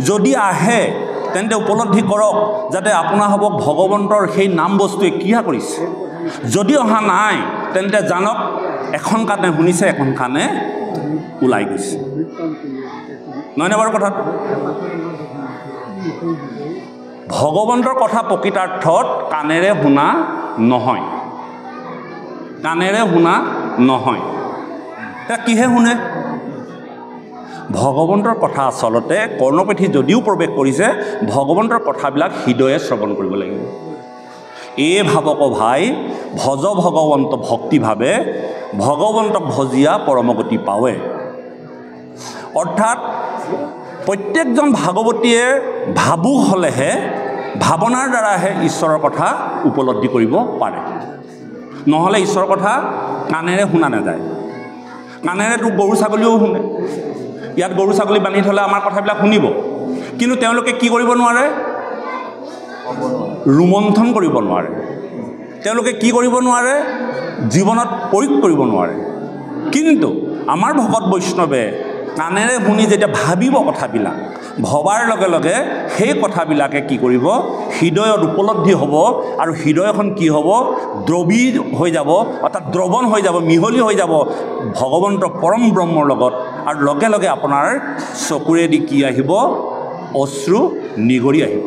যদি আহে তেন্তে উপলব্ধি কৰক যাতে আপোনাৰ হ'ব ভগৱন্তৰ সেই নাম বস্তুৱে ক্ৰিয়া কৰিছে। যদি অহা নাই তেন্তে জানক এখন কাণে শুনিছে, এখন কাণে ওলাই গৈছে। নহয়নে বাৰু কথাটো? ভগৱন্তৰ কথা প্ৰকৃতাৰ্থত কাণেৰে শুনা নহয়, কাণেৰে শুনা নহয়। এতিয়া কিহে শুনে? ভগৱন্তৰ কথা আচলতে কৰ্ণপেঠী যদিও প্ৰৱেশ কৰিছে, ভগৱন্তৰ কথাবিলাক হৃদয়ে শ্ৰৱণ কৰিব লাগিব। এই ভাৱক ভাই ভজ ভগৱন্ত ভক্তিভাৱে ভগৱন্তক ভজিয়া পৰমগতি পাৱে। অৰ্থাৎ প্ৰত্যেকজন ভাগৱতীয়ে ভাবুক হ'লেহে, ভাৱনাৰ দ্বাৰাহে ঈশ্বৰৰ কথা উপলব্ধি কৰিব পাৰে। নহ'লে ঈশ্বৰৰ কথা কাণেৰে শুনা নাযায়। কাণেৰেতো গৰু ছাগলীও শুনে। ইয়াত গৰু ছাগলী বান্ধি থ'লে আমাৰ কথাবিলাক শুনিব, কিন্তু তেওঁলোকে কি কৰিব নোৱাৰে? ৰোমন্থন কৰিব নোৱাৰে। তেওঁলোকে কি কৰিব নোৱাৰে? জীৱনত প্ৰয়োগ কৰিব নোৱাৰে। কিন্তু আমাৰ ভকত বৈষ্ণৱে কাণেৰে শুনি যেতিয়া ভাবিব কথাবিলাক, ভবাৰ লগে লগে সেই কথাবিলাকে কি কৰিব? হৃদয়ত উপলব্ধি হ'ব, আৰু হৃদয়খন কি হ'ব? দ্ৰৱী হৈ যাব, অৰ্থাৎ দ্ৰৱণ হৈ যাব, মিহলি হৈ যাব ভগৱন্ত পৰম ব্ৰহ্মৰ লগত। আৰু লগে লগে আপোনাৰ চকুৰেদি কি আহিব? অশ্ৰু নিগৰি আহিব।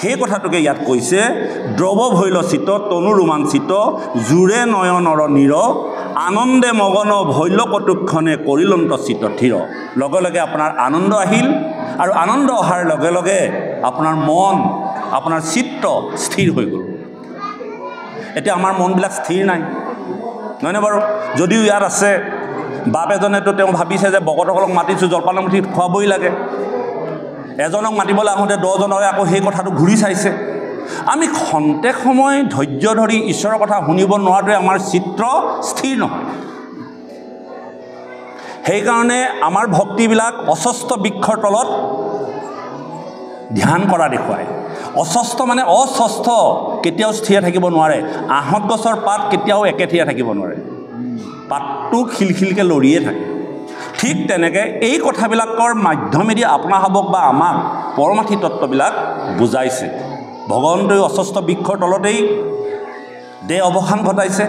সেই কথাটোকে ইয়াত কৈছে দ্ৰৱ ভৈল চিত তনু ৰোমাঞ্চিত জোৰে নয়নৰ নীৰ। আনন্দে মগন ভৈল কটুক্ষণে কৰিলন্ত চিত থিৰ। লগে লগে আপোনাৰ আনন্দ আহিল, আৰু আনন্দ অহাৰ লগে লগে আপোনাৰ মন, আপোনাৰ চিত্ত স্থিৰ হৈ গ'ল। এতিয়া আমাৰ মনবিলাক স্থিৰ নাই, নহয়নে বাৰু? যদিও ইয়াত আছে বাপ এজনেতো তেওঁ ভাবিছে যে ভকতসকলক মাতিছোঁ, জলপানৰ মুঠি খুৱাবই লাগে। এজনক মাতিবলৈ আহোঁতে 10জনৰে আকৌ সেই কথাটো ঘূৰি চাইছে। আমি খন্তেক সময় ধৈৰ্য ধৰি ঈশ্বৰৰ কথা শুনিব নোৱাৰাটোৱে আমাৰ চিত্ৰ স্থিৰ নহয়। সেইকাৰণে আমাৰ ভক্তিবিলাক অস্বস্থ বৃক্ষৰ তলত ধ্যান কৰা দেখুৱায়। অস্বস্থ মানে অস্বস্থ, কেতিয়াও স্থিৰ থাকিব নোৱাৰে। আহঁত গছৰ পাত কেতিয়াও একেথিৰে থাকিব নোৱাৰে, পাতটো খিলখিলকৈ লৰিয়ে থাকে। ঠিক তেনেকৈ এই কথাবিলাকৰ মাধ্যমেদি আপোনাসৱক বা আমাক পৰমাৰ্থি তত্ত্ববিলাক বুজাইছে। ভগৱন্তই অস্বস্থ বৃক্ষৰ তলতেই দেহ অৱসান ঘটাইছে।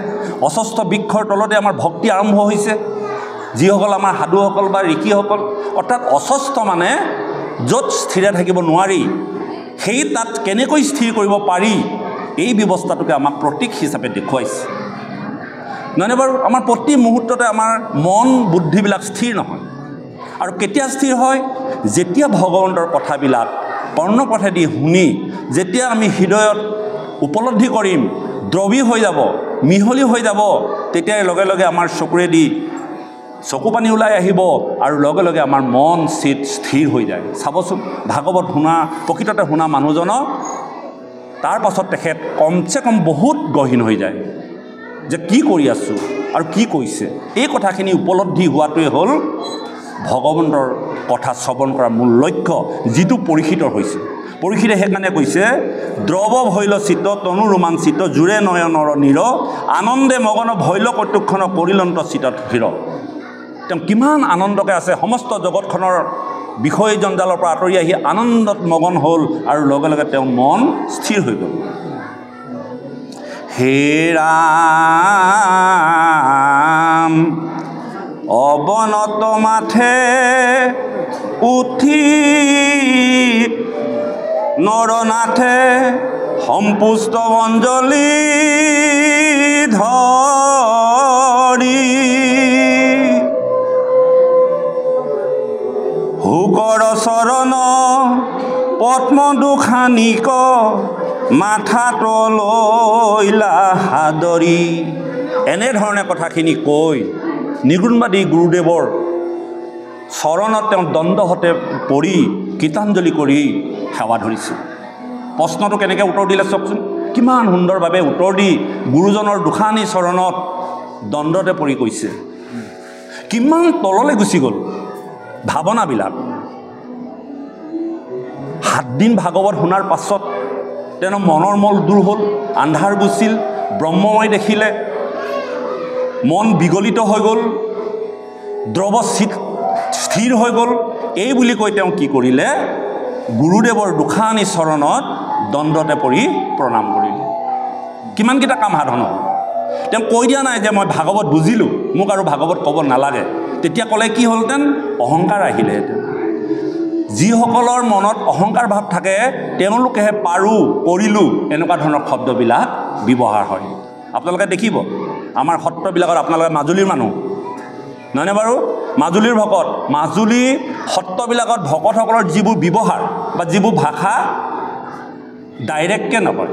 অস্বস্থ বৃক্ষৰ তলতে আমাৰ ভক্তি আৰম্ভ হৈছে, যিসকল আমাৰ সাধুসকল বা ঋষিসকল, অৰ্থাৎ অস্বস্থ মানে য'ত স্থিৰে থাকিব নোৱাৰি সেই তাত কেনেকৈ স্থিৰ কৰিব পাৰি, এই ব্যৱস্থাটোকে আমাক প্ৰতীক হিচাপে দেখুৱাইছে। নহয়নে বাৰু? আমাৰ প্ৰতি মুহূৰ্ততে আমাৰ মন বুদ্ধিবিলাক স্থিৰ নহয়। আৰু কেতিয়া স্থিৰ হয়? যেতিয়া ভগৱন্তৰ কথাবিলাক কৰ্ণপথেদি শুনি যেতিয়া আমি হৃদয়ত উপলব্ধি কৰিম, দ্ৰৱী হৈ যাব, মিহলি হৈ যাব, তেতিয়াই লগে লগে আমাৰ চকুৰেদি চকু পানী ওলাই আহিব আৰু লগে লগে আমাৰ মন চিত স্থিৰ হৈ যায়। চাবচোন, ভাগৱত শুনা, প্ৰকৃততে শুনা মানুহজনক তাৰ পাছত তেখেত কমচে কম বহুত গহীন হৈ যায় যে কি কৰি আছোঁ আৰু কি কৈছে। এই কথাখিনি উপলব্ধি হোৱাটোৱে হ'ল ভগৱন্তৰ কথা শ্ৰৱণ কৰাৰ মূল লক্ষ্য, যিটো পৰীক্ষিতৰ হৈছে। পৰীক্ষিতে সেইকাৰণে কৈছে, দ্ৰৱ ভৈল চিত্ত তনু ৰোমাঞ্চিত জোৰে নয়নৰ নীৰ আনন্দে মগন ভৈল কটুক্ষণ কৰিলন্ত চিতত হীৰ। তেওঁ কিমান আনন্দকে আছে, সমস্ত জগতখনৰ বিষয় জঞ্জালৰ পৰা আঁতৰি আহি আনন্দত মগন হ'ল আৰু লগে লগে তেওঁৰ মন স্থিৰ হৈ গ'ল। হে ৰাম অৱনত মাথে উঠি নৰনাথে সম্পুষ্ট অঞ্জলি ধৰি হুকৰ চৰণ পদ্ম দুখানিক মাথা তলৈলা সাদৰি। এনেধৰণে কথাখিনি কৈ নিগুণবাদী গুৰুদেৱৰ চৰণত তেওঁ দণ্ডহতে পৰি গীতাঞ্জলি কৰি সেৱা ধৰিছিল। প্ৰশ্নটো কেনেকৈ উত্তৰ দিলে চাওকচোন, কিমান সুন্দৰভাৱে উত্তৰ দি গুৰুজনৰ দুখানি চৰণত দণ্ডতে পৰি কৈছে। কিমান তললৈ গুচি গ'ল ভাৱনাবিলাক। 7 দিন ভাগৱত শুনাৰ পাছত তেওঁৰ মনৰ মল দূৰ হ'ল, আন্ধাৰ গুচিল, ব্ৰহ্মময় দেখিলে, মন বিগলিত হৈ গ'ল, দ্ৰৱ স্থিৰ হৈ গ'ল। এই বুলি কৈ তেওঁ কি কৰিলে, গুৰুদেৱৰ দুখানি চৰণত দণ্ডতে পৰি প্ৰণাম কৰিলে। কিমানকেইটা কাম সাধন হ'ল। তেওঁ কৈ দিয়া নাই যে মই ভাগৱত বুজিলোঁ, মোক আৰু ভাগৱত ক'ব নালাগে। তেতিয়া ক'লে কি হ'লহেঁতেন, অহংকাৰ আহিলেহেঁতেন। যিসকলৰ মনত অহংকাৰ ভাৱ থাকে তেওঁলোকেহে পাৰোঁ, কৰিলোঁ, এনেকুৱা ধৰণৰ শব্দবিলাক ব্যৱহাৰ হয়। আপোনালোকে দেখিব আমাৰ সত্ৰবিলাকত, আপোনালোকে মাজুলীৰ মানুহ নহয়নে বাৰু? মাজুলীৰ ভকত, মাজুলী সত্ৰবিলাকত ভকতসকলৰ যিবোৰ ব্যৱহাৰ বা যিবোৰ ভাষা ডাইৰেক্টকৈ নকয়।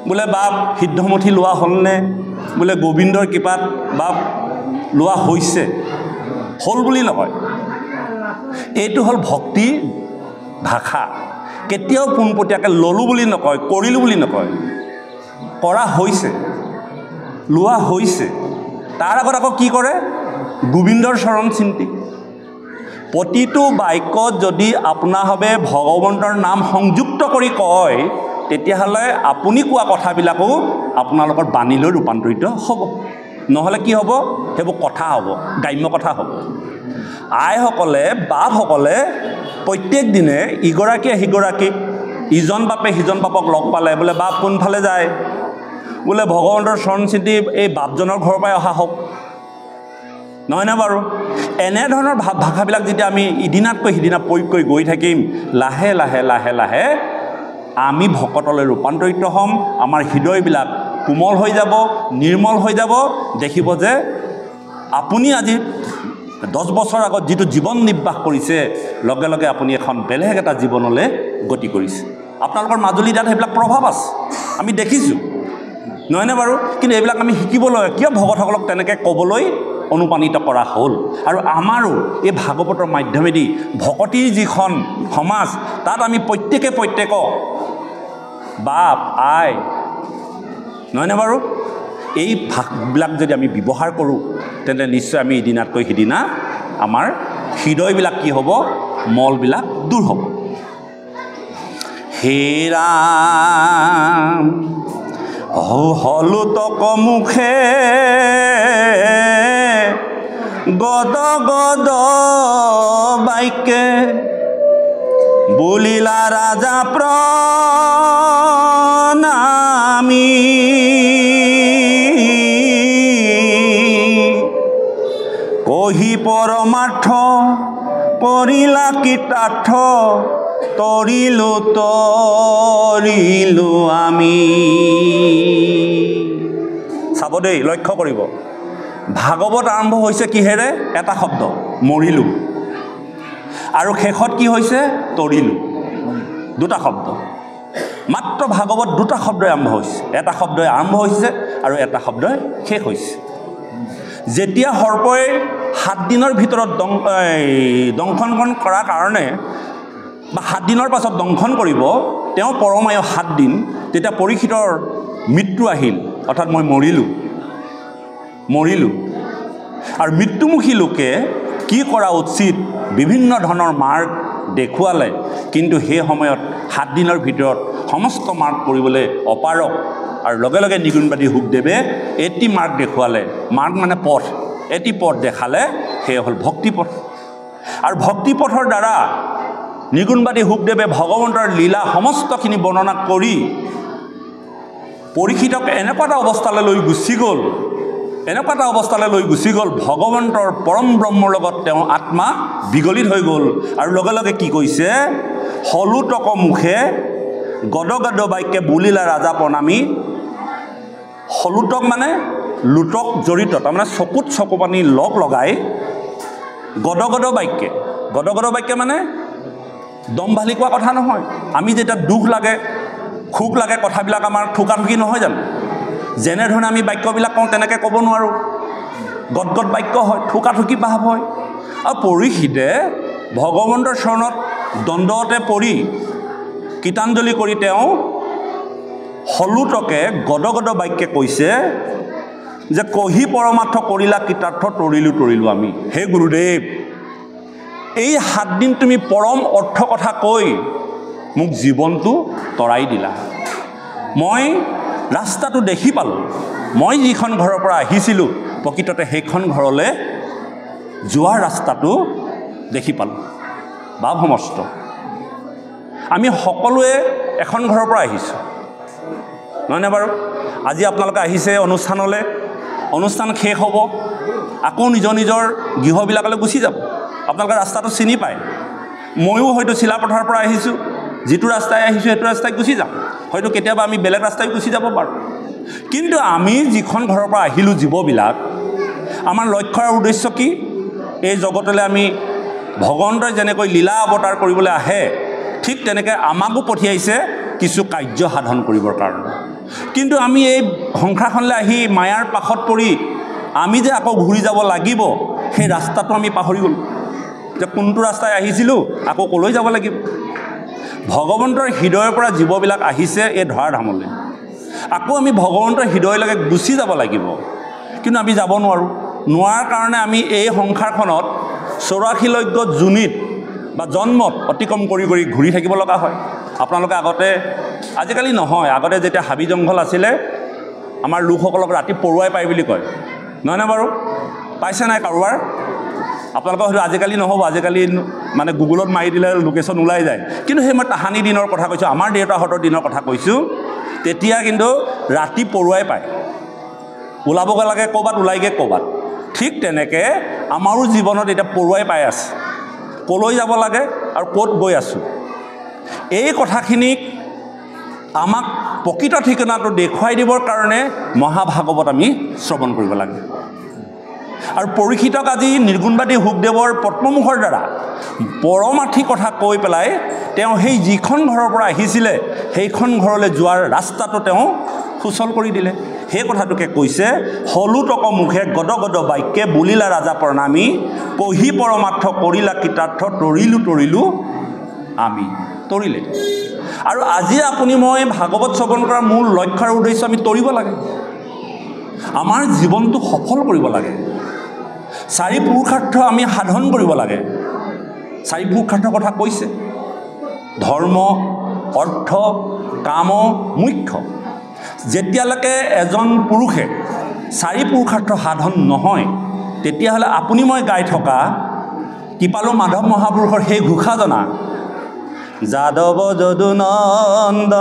বোলে বাপ সিদ্ধমুঠি লোৱা হ'লনে, বোলে গোবিন্দৰ কৃপাত বাপ লোৱা হৈছে, হ'ল বুলি নকয়। এইটো হ'ল ভক্তি ভাষা। কেতিয়াও পোনপটীয়াকৈ ল'লোঁ বুলি নকয়, কৰিলোঁ বুলি নকয়, কৰা হৈছে, লোৱা হৈছে। তাৰ আগত আকৌ কি কৰে, গোবিন্দৰ চৰণ চিন্তি। প্ৰতিটো বাক্যত যদি আপোনাভাৱে ভগৱন্তৰ নাম সংযুক্ত কৰি কয়, তেতিয়াহ'লে আপুনি কোৱা কথাবিলাকো আপোনালোকৰ বাণীলৈ ৰূপান্তৰিত হ'ব। নহ'লে কি হ'ব, সেইবোৰ কথা হ'ব, গ্ৰাম্য কথা হ'ব। আইসকলে বাপসকলে প্ৰত্যেক দিনে ইগৰাকীয়ে সিগৰাকীক, ইজন বাপে সিজন বাপক লগ পালে, বোলে বাপ কোনফালে যায়, বোলে ভগৱন্তৰ চৰণ চিন্তি এই বাপজনৰ ঘৰৰ পৰাই অহা হওক, নহয়নে বাৰু? এনেধৰণৰ ভাষাবিলাক যেতিয়া আমি ইদিনাতকৈ সিদিনা প্ৰয়োগ কৰি গৈ থাকিম, লাহে লাহে লাহে লাহে আমি ভকতলৈ ৰূপান্তৰিত হ'ম। আমাৰ হৃদয়বিলাক কোমল হৈ যাব, নিৰ্মল হৈ যাব। দেখিব যে আপুনি আজি 10 বছৰ আগত যিটো জীৱন নিৰ্বাহ কৰিছে, লগে লগে আপুনি এখন বেলেগ এটা জীৱনলৈ গতি কৰিছে। আপোনালোকৰ মাজুলী তাত সেইবিলাক প্ৰভাৱ আছে, আমি দেখিছোঁ, নহয়নে বাৰু? কিন্তু এইবিলাক আমি শিকিবলৈ, কিয় ভকতসকলক তেনেকৈ ক'বলৈ অনুপ্ৰাণিত কৰা হ'ল। আৰু আমাৰো এই ভাগৱতৰ মাধ্যমেদি ভকতিৰ যিখন সমাজ, তাত আমি প্ৰত্যেকক বাপ আই, নহয়নে বাৰু? এই ভাষবিলাক যদি আমি ব্যৱহাৰ কৰোঁ, তেন্তে নিশ্চয় আমি ইদিনাতকৈ সিদিনা আমাৰ হৃদয়বিলাক কি হ'ব, মলবিলাক দূৰ হ'ব। হে ৰাম হলুতক মুখে গদ গদ বাক্যে বলিলা ৰাজা প্ৰণামী। কহি পৰমাৰ্থ কৰিলা কৃতাৰ্থ তৰিলো আমি। চাব দেই, লক্ষ্য কৰিব, ভাগৱত আৰম্ভ হৈছে কিহেৰে? এটা শব্দ, মৰিলো, আৰু শেষত কি হৈছে? তৰিলো। দুটা শব্দ, মাত্ৰ ভাগৱত দুটা শব্দই আৰম্ভ হৈছে। এটা শব্দই আৰম্ভ হৈছে আৰু এটা শব্দই শেষ হৈছে। যেতিয়া সৰ্পই 7 দিনৰ ভিতৰত দংশন কৰাৰ কাৰণে বা 7 দিনৰ পাছত দংশন কৰিব, তেওঁ পৰমায়ু 7 দিন, তেতিয়া পৰীক্ষিতৰ মৃত্যু আহিল, অৰ্থাৎ মই মৰিলোঁ। আৰু মৃত্যুমুখী লোকে কি কৰা উচিত বিভিন্ন ধৰণৰ মাৰ্গ দেখুৱালে, কিন্তু সেই সময়ত 7 দিনৰ ভিতৰত সমস্ত মাৰ্গ কৰিবলৈ অপাৰক, আৰু লগে লগে নিগুণবাদী শুকদেৱে এটি মাৰ্গ দেখুৱালে। মাৰ্গ মানে পথ, এটি পথ দেখালে, সেয়া হ'ল ভক্তিপথ। আৰু ভক্তিপথৰ দ্বাৰা নিগুণবাদী শুকদেৱে ভগৱন্তৰ লীলা সমস্তখিনি বৰ্ণনা কৰি পৰীক্ষিতক এনেকুৱা এটা অৱস্থালৈ লৈ গুচি গ'ল, ভগৱন্তৰ পৰম ব্ৰহ্মৰ লগত তেওঁ আত্মা বিগলিত হৈ গ'ল। আৰু লগে লগে কি কৈছে? হলুটক মুখে গদগদ বাক্যে বুলিলা ৰাজা প্ৰণামী। হলুটক মানে লুটক জড়িত, তাৰমানে চকুত চকু পানী লগাই গদগদ বাক্যে মানে দম ভালি কোৱা কথা নহয়। আমি যেতিয়া দুখ লাগে, সুখ লাগে, কথাবিলাক আমাৰ ঠুকাঠুকি নহয় জানো? যেনেধৰণে আমি বাক্যবিলাক কওঁ তেনেকৈ ক'ব নোৱাৰোঁ, গদগদ বাক্য হয়, ঠুকাঠুকি ভাৱ হয়। আৰু পৰীক্ষিতে ভগৱন্তৰ চৰণত দণ্ডতে পৰি কীৰ্তাঞ্জলি কৰি তেওঁ হলুটকে গদগদ বাক্যে কৈছে যে কহি পৰমাৰ্থ কৰিলা কৃতাৰ্থ তৰিলো আমি। হে গুৰুদেৱ, এই 7 দিন তুমি পৰম অৰ্থ কথা কৈ মোক জীৱনটো তৰাই দিলা। মই ৰাস্তাটো দেখি পালোঁ, মই যিখন ঘৰৰ পৰা আহিছিলোঁ প্ৰকৃততে সেইখন ঘৰলৈ যোৱাৰ ৰাস্তাটো দেখি পালোঁ। বা সমস্ত আমি সকলোৱে এখন ঘৰৰ পৰা আহিছোঁ, নহয়নে বাৰু? আজি আপোনালোকে আহিছে অনুষ্ঠানলৈ, অনুষ্ঠান শেষ হ'ব, আকৌ নিজৰ নিজৰ গৃহবিলাকলৈ গুচি যাব। আপোনালোকে ৰাস্তাটো চিনি পায়। ময়ো হয়তো চিলাপথাৰৰ পৰা আহিছোঁ, যিটো ৰাস্তাই আহিছোঁ সেইটো ৰাস্তাই গুচি যাম, হয়তো কেতিয়াবা আমি বেলেগ ৰাস্তাই গুচি যাব পাৰোঁ। কিন্তু আমি যিখন ঘৰৰ পৰা আহিলোঁ জীৱবিলাক, আমাৰ লক্ষ্য আৰু উদ্দেশ্য কি? এই জগতলৈ আমি ভগৱন্তই যেনেকৈ লীলা অৱতাৰ কৰিবলৈ আহে, ঠিক তেনেকৈ আমাকো পঠিয়াইছে কিছু কাৰ্য সাধন কৰিবৰ কাৰণে। কিন্তু আমি এই সংসাৰখনলৈ আহি মায়াৰ পাশত পৰি আমি যে আকৌ ঘূৰি যাব লাগিব, সেই ৰাস্তাটো আমি পাহৰি গ'লোঁ। যে কোনটো ৰাস্তাই আহিছিলোঁ, আকৌ ক'লৈ যাব লাগিব। ভগৱন্তৰ হৃদয়ৰ পৰা জীৱবিলাক আহিছে এই ধৰাধামলৈ, আকৌ আমি ভগৱন্তৰ হৃদয়লৈকে গুচি যাব লাগিব, কিন্তু আমি যাব নোৱাৰাৰ কাৰণে আমি এই সংসাৰখনত 84 যোনিত বা জন্মত অতিক্ৰম কৰি ঘূৰি থাকিব লগা হয়। আপোনালোকে আজিকালি নহয়, আগতে যেতিয়া হাবি জংঘল আছিলে, আমাৰ লোকসকলক ৰাতি পৰুৱাই পায় বুলি কয়, নহয়নে বাৰু? পাইছে নাই কাৰোবাৰ? আপোনালোকৰ হয়তো আজিকালি নহ'ব, আজিকালি মানে গুগলত মাৰি দিলে লোকেশ্যন ওলাই যায়। কিন্তু সেই মই তাহানি দিনৰ কথা কৈছোঁ, আমাৰ দেউতাহঁতৰ দিনৰ কথা কৈছোঁ। তেতিয়া কিন্তু ৰাতি পৰুৱাই পায়, ওলাবগৈ লাগে ক'ৰবাত, ওলাইগৈ ক'ৰবাত। ঠিক তেনেকৈ আমাৰো জীৱনত এতিয়া পৰুৱাই পাই আছে, ক'লৈ যাব লাগে আৰু ক'ত গৈ আছোঁ। এই কথাখিনিক আমাক প্ৰকৃত ঠিকনাটো দেখুৱাই দিবৰ কাৰণে মহাভাগৱত আমি শ্ৰৱণ কৰিব লাগে। আৰু পৰীক্ষিতক আজি নিৰ্গুণবাদী শুকদেৱৰ পদ্মমুখৰ দ্বাৰা পৰমাৰ্থী কথা কৈ পেলাই তেওঁ সেই যিখন ঘৰৰ পৰা আহিছিলে সেইখন ঘৰলৈ যোৱাৰ ৰাস্তাটো তেওঁ সুচল কৰি দিলে। সেই কথাটোকে কৈছে, হলুটক মুখে গদগদ বাক্যে বুলিলা ৰাজা প্ৰণামী, কহি পৰমাৰ্থ কৰিলা কৃতাৰ্থ তৰিলো আমি। তৰিলে। আৰু আজি আপুনি মই ভাগৱত শ্ৰৱণ কৰাৰ মূল লক্ষ্য আৰু উদ্দেশ্য আমি তৰিব লাগে, আমাৰ জীৱনটো সফল কৰিব লাগে। 4 পুৰুষাৰ্থ আমি সাধন কৰিব লাগে। 4 পুৰুষাৰ্থৰ কথা কৈছে, ধৰ্ম, অৰ্থ, কাম, মোক্ষ। যেতিয়ালৈকে এজন পুৰুষে 4 পুৰুষাৰ্থ সাধন নহয়, তেতিয়াহ'লে আপুনি মই গাই থকা কৃপালু মাধৱ মহাপুৰুষৰ সেই ঘোষাজনা, যাদৱ যদুনন্দন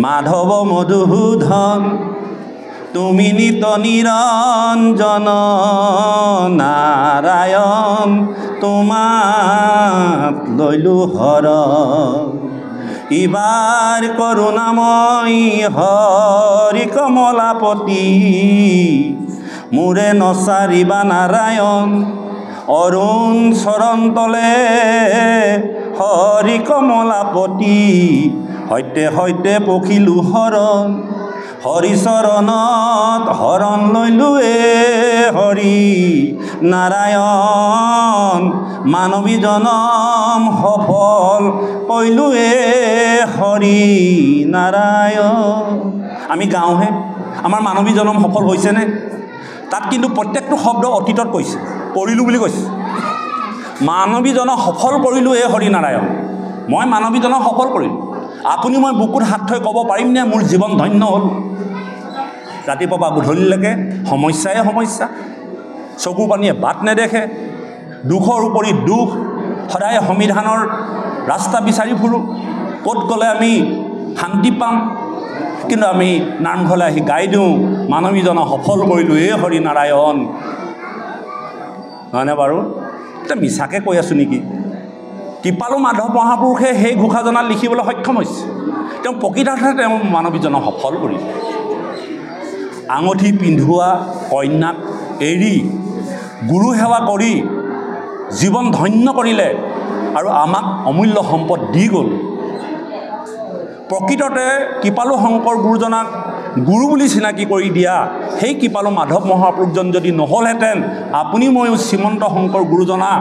মাধৱ মধুসূধন তুমি নিত নিৰঞ্জন নাৰায়ণ তোমাক লৈলো হৰণ ইবাৰ কৰুণাময়ী হৰি কমলাপতি মোৰে নচাৰিবা নাৰায়ণ অৰুণ চৰণ তলে হৰি কমলাপতি সৈতে সৈতে পখিলো হৰণ হৰি চৰণত হৰণ লৈলো হৰি নাৰায়ণ মানৱী জনম সফল কৰিলো হৰি নাৰায়ণ আমি গাওঁহে আমাৰ মানৱী জনম সফল হৈছেনে তাত কিন্তু প্ৰত্যেকটো শব্দ অতীতত কৈছে কৰিলোঁ বুলি কৈছে মানৱী জনম সফল কৰিলোঁ হৰি নাৰায়ণ মই মানৱী জনম সফল কৰিলোঁ আপুনি মই বুকুত হাত থৈ ক'ব পাৰিমনে মোৰ জীৱন ধন্য হ'ল ৰাতিপুৱা পৰা গধূলিলৈকে সমস্যাই সমস্যা চকু পানীয়ে বাট নেদেখে দুখৰ উপৰি দুখ সদায় সংবিধানৰ ৰাস্তা বিচাৰি ফুৰোঁ ক'ত গ'লে আমি শান্তি পাম কিন্তু আমি নামঘৰলৈ আহি গাই দিওঁ মানৱীজনক সফল কৰিলোঁ হৰি নাৰায়ণ নহয়নে বাৰু এতিয়া মিছাকৈ কৈ আছোঁ নেকি কৃপালু মাধৱ মহাপুৰুষে সেই ঘোষাজনাত লিখিবলৈ সক্ষম হৈছে তেওঁ প্ৰকৃতাৰ্থে তেওঁ মানৱীজনক সফল কৰিছে আঙঠি পিন্ধোৱা কন্যাক এৰি গুৰু সেৱা কৰি জীৱন ধন্য কৰিলে আৰু আমাক অমূল্য সম্পদ দি গ'ল প্ৰকৃততে কৃপালু শংকৰ গুৰুজনাক গুৰু বুলি চিনাকি কৰি দিয়া সেই কৃপালু মাধৱ মহাপুৰুষজন যদি নহ'লহেঁতেন আপুনি ময়ো শ্ৰীমন্ত শংকৰ গুৰুজনা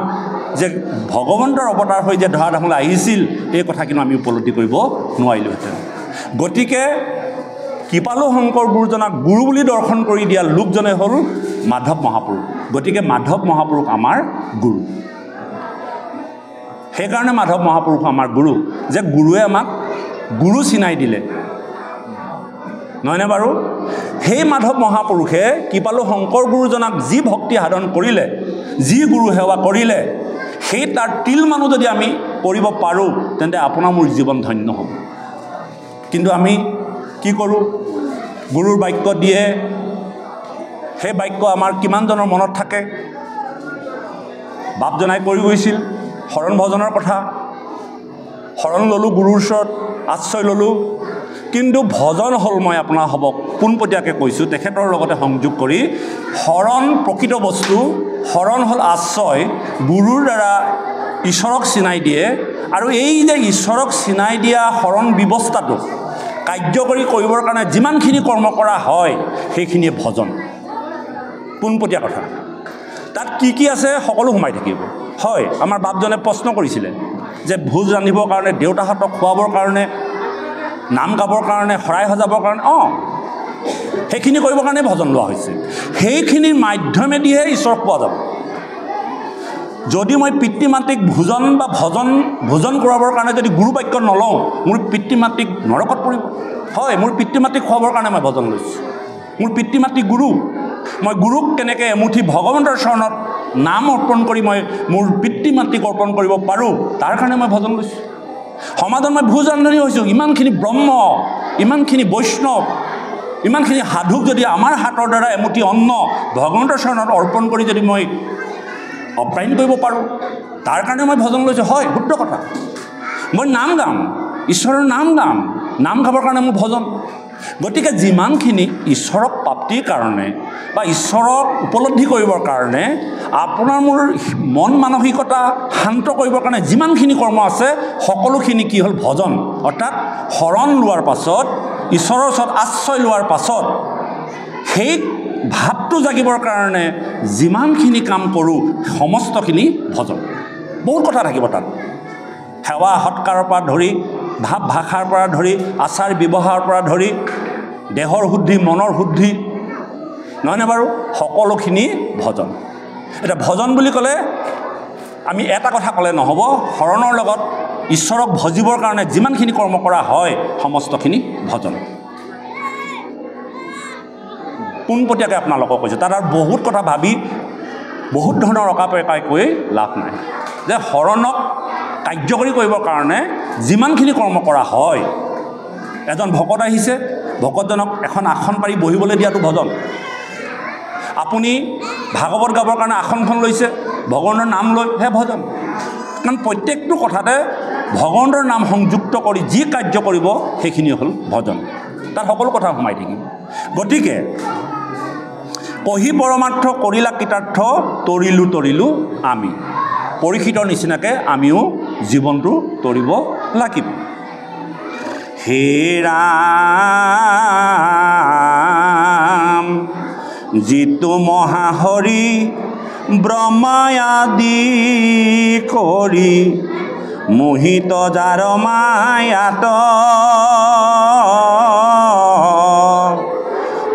যে ভগৱন্তৰ অৱতাৰ হৈ যে ধৰাধামলৈ আহিছিল এই কথা কিন্তু আমি উপলব্ধি কৰিব নোৱাৰিলোহেঁতেন গতিকে কৃপালু শংকৰ গুৰুজনাক গুৰু বুলি দৰ্শন কৰি দিয়া লোকজনে হ'ল মাধৱ মহাপুৰুষ গতিকে মাধৱ মহাপুৰুষ আমাৰ গুৰু সেইকাৰণে মাধৱ মহাপুৰুষ আমাৰ গুৰু যে গুৰুৱে আমাক গুৰু চিনাই দিলে নহয়নে বাৰু সেই মাধৱ মহাপুৰুষে কৃপালু শংকৰ গুৰুজনাক যি ভক্তি সাধন কৰিলে যি গুৰু সেৱা কৰিলে সেই তাৰ তিল মানুহ যদি আমি কৰিব পাৰোঁ তেন্তে আপোনাৰ মোৰ জীৱন ধন্য হ'ব কিন্তু আমি কি কৰোঁ গুৰুৰ বাক্য দিয়ে সেই বাক্য আমাৰ কিমানজনৰ মনত থাকে বাপজনাই কৰি গৈছিল শৰণ ভজনৰ কথা শৰণ ল'লোঁ গুৰুৰ ওচৰত আশ্ৰয় ল'লোঁ কিন্তু ভজন হ'ল মই আপোনাৰ হ'ব পোনপটীয়াকৈ কৈছোঁ তেখেতৰ লগতে সংযোগ কৰি শৰণ প্ৰকৃত বস্তু শৰণ হ'ল আশ্ৰয় গুৰুৰ দ্বাৰা ঈশ্বৰক চিনাই দিয়ে আৰু এই যে ঈশ্বৰক চিনাই দিয়া শৰণ ব্যৱস্থাটো কাৰ্যকৰী কৰিবৰ কাৰণে যিমানখিনি কৰ্ম কৰা হয় সেইখিনিয়ে ভজন পোনপটীয়া কথা তাত কি কি আছে সকলো সোমাই থাকিব হয় আমাৰ বাপজনে প্ৰশ্ন কৰিছিলে যে ভোজ ৰান্ধিবৰ কাৰণে দেউতাহঁতক খুৱাবৰ কাৰণে নাম গাবৰ কাৰণে শৰাই সজাবৰ কাৰণে সেইখিনি কৰিবৰ কাৰণে ভজন লোৱা হৈছে সেইখিনিৰ মাধ্যমেদিহে ঈশ্বৰক পোৱা যাব যদি মই পিতৃ মাতৃক ভোজন বা ভোজন কৰাবৰ কাৰণে যদি গুৰু বাক্য নলওঁ মোৰ পিতৃ মাতৃক নৰকত পৰিব হয় মোৰ পিতৃ মাতৃক খুৱাবৰ কাৰণে মই ভজন লৈছোঁ মোৰ পিতৃ মাতৃ গুৰু মই গুৰুক কেনেকৈ এমুঠি ভগৱন্তৰ চৰণত নাম অৰ্পণ কৰি মই মোৰ পিতৃ মাতৃক অৰ্পণ কৰিব পাৰোঁ তাৰ কাৰণে মই ভজন লৈছোঁ সমাজত মই ভোজ ৰান্ধনি হৈছোঁ ইমানখিনি ব্ৰহ্ম ইমানখিনি বৈষ্ণৱ ইমানখিনি সাধুক যদি আমাৰ হাতৰ দ্বাৰা এমুঠি অন্ন ভগৱন্তৰ চৰণত অৰ্পণ কৰি যদি মই অপ্ৰায়ণ কৰিব পাৰোঁ তাৰ কাৰণে মই ভজন লৈছোঁ হয় শুদ্ধ কথা মই নাম গাম ঈশ্বৰৰ নাম গাবৰ কাৰণে মোৰ ভজন গতিকে যিমানখিনি ঈশ্বৰক প্ৰাপ্তিৰ কাৰণে বা ঈশ্বৰক উপলব্ধি কৰিবৰ কাৰণে আপোনাৰ মোৰ মন মানসিকতা শান্ত কৰিবৰ কাৰণে যিমানখিনি কৰ্ম আছে সকলোখিনি কি হ'ল ভজন অৰ্থাৎ শৰণ লোৱাৰ পাছত ঈশ্বৰৰ ওচৰত আশ্ৰয় লোৱাৰ পাছত সেই ভাৱটো জাগিবৰ কাৰণে যিমানখিনি কাম কৰোঁ সমস্তখিনি ভজন বহুত কথা থাকিব তাত সেৱা সৎকাৰৰ পৰা ধৰি ভাৱ ভাষাৰ পৰা ধৰি আচাৰ ব্যৱহাৰৰ পৰা ধৰি দেহৰ শুদ্ধি মনৰ শুদ্ধি নহয়নে বাৰু সকলোখিনি ভজন এতিয়া ভজন বুলি ক'লে আমি এটা কথা ক'লে নহ'ব শৰণৰ লগত ঈশ্বৰক ভজিবৰ কাৰণে যিমানখিনি কৰ্ম কৰা হয় সমস্তখিনি ভজন পোনপটীয়াকৈ আপোনালোকক কৈছোঁ তাত আৰু বহুত কথা ভাবি বহুত ধৰণৰ অকাপেকাই কৈ লাভ নাই যে শৰণক কাৰ্যকৰী কৰিবৰ কাৰণে যিমানখিনি কৰ্ম কৰা হয় এজন ভকত আহিছে ভকতজনক এখন আসন পাৰি বহিবলৈ দিয়াটো ভজন। আপুনি ভাগৱত গাবৰ কাৰণে আসনখন লৈছে, ভগৱানৰ নাম লৈ হে ভজন। কাৰণ প্ৰত্যেকটো কথাতে ভগৱানৰ নাম সংযুক্ত কৰি যি কাৰ্য কৰিব সেইখিনি হ'ল ভজন, তাত সকলো কথা সোমাই থাকিব। গতিকে কহি পৰমাৰ্থ কৰিলা কৃতাৰ্থ তৰিলোঁ আমি, পৰীক্ষিতৰ নিচিনাকৈ আমিও জীৱনটো তৰিব লাগিব। হে ৰাম যিটো মহাহৰি ব্ৰহ্মায়াদি কৰি মোহিত যাৰ মায়াত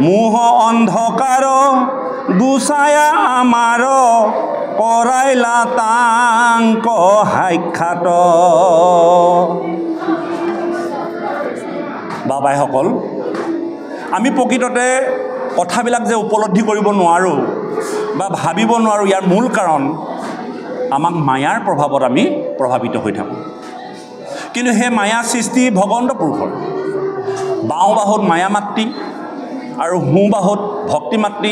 মোহ অন্ধকাৰ গুচায়া আমাৰ কৰাইলা তাংক সাক্ষাৎ। বাবাইসকল, আমি প্ৰকৃততে কথাবিলাক যে উপলব্ধি কৰিব নোৱাৰোঁ বা ভাবিব নোৱাৰোঁ, ইয়াৰ মূল কাৰণ আমাক মায়াৰ প্ৰভাৱত আমি প্ৰভাৱিত হৈ থাকোঁ। কিন্তু সেই মায়া সৃষ্টি ভগৱন্ত পুৰুষৰ। বাওঁ বাহুত মায়া মাতৃ আৰু সোঁ বাহুত ভক্তি মাতৃ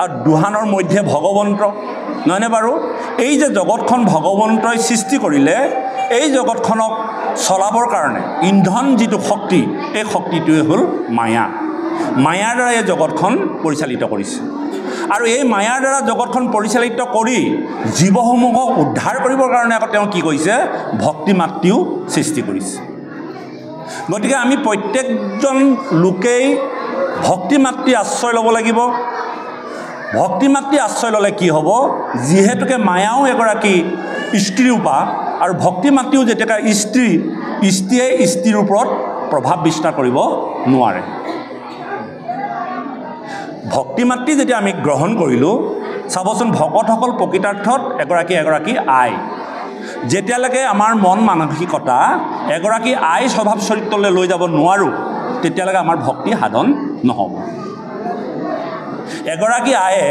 আৰু দুহানৰ মধ্যে ভগৱন্ত, নহয়নে বাৰু? এই যে জগতখন ভগৱন্তই সৃষ্টি কৰিলে, এই জগতখনক চলাবৰ কাৰণে ইন্ধন যিটো শক্তি, এই শক্তিটোৱে হ'ল মায়া। মায়াৰ দ্বাৰা এই জগতখন পৰিচালিত কৰিছে। আৰু এই মায়াৰ দ্বাৰা জগতখন পৰিচালিত কৰি জীৱসমূহক উদ্ধাৰ কৰিবৰ কাৰণে আকৌ তেওঁ কি কৰিছে? ভক্তি মাতৃও সৃষ্টি কৰিছে। গতিকে আমি প্ৰত্যেকজন লোকেই ভক্তি মাতৃ আশ্ৰয় ল'ব লাগিব। ভক্তি মাতৃ আশ্ৰয় ল'লে কি হ'ব? যিহেতুকে মায়াও এগৰাকী স্ত্ৰীৰূপা আৰু ভক্তি মাতৃও যেতিয়া স্ত্ৰী, স্ত্ৰীয়ে স্ত্ৰীৰ ওপৰত প্ৰভাৱ বিস্তাৰ কৰিব নোৱাৰে। ভক্তি মাতৃ যেতিয়া আমি গ্ৰহণ কৰিলোঁ, চাবচোন ভকতসকল প্ৰকৃতাৰ্থত এগৰাকী আই। যেতিয়ালৈকে আমাৰ মন মানসিকতা এগৰাকী আই স্বভাৱ চৰিত্ৰলৈ লৈ যাব নোৱাৰোঁ, তেতিয়ালৈকে আমাৰ ভক্তি সাধন নহ'ব। এগৰাকী আয়ে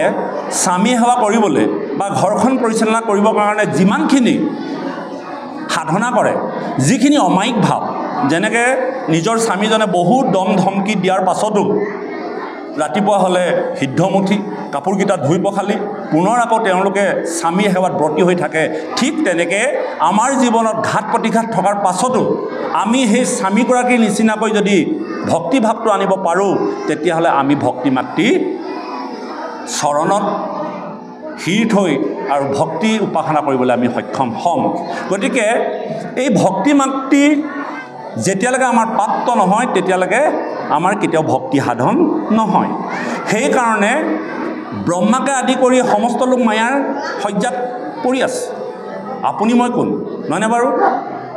স্বামী সেৱা কৰিবলৈ বা ঘৰখন পৰিচালনা কৰিবৰ কাৰণে যিমানখিনি সাধনা কৰে, যিখিনি অমায়িক ভাৱ, যেনেকৈ নিজৰ স্বামীজনে বহুত দম ধমকি দিয়াৰ পাছতো ৰাতিপুৱা হ'লে সিদ্ধমুঠি কাপোৰকেইটা ধুই পখালি পুনৰ আকৌ তেওঁলোকে স্বামী সেৱাত ব্ৰতী হৈ থাকে, ঠিক তেনেকৈ আমাৰ জীৱনত ঘাত প্ৰতিঘাত থকাৰ পাছতো আমি সেই স্বামীগৰাকীৰ নিচিনাকৈ যদি ভক্তিভাৱটো আনিব পাৰোঁ, তেতিয়াহ'লে আমি ভক্তি মাতৃ চৰণত শিৰ থৈ আৰু ভক্তি উপাসনা কৰিবলৈ আমি সক্ষম হ'ম। গতিকে এই ভক্তি মাতৃ যেতিয়ালৈকে আমাৰ প্ৰাপ্ত নহয়, তেতিয়ালৈকে আমাৰ কেতিয়াও ভক্তি সাধন নহয়। সেইকাৰণে ব্ৰহ্মাকে আদি কৰি সমস্ত লোক মায়াৰ শয্যাত পৰি আছে। আপুনি মই কোন, নহয়নে বাৰু?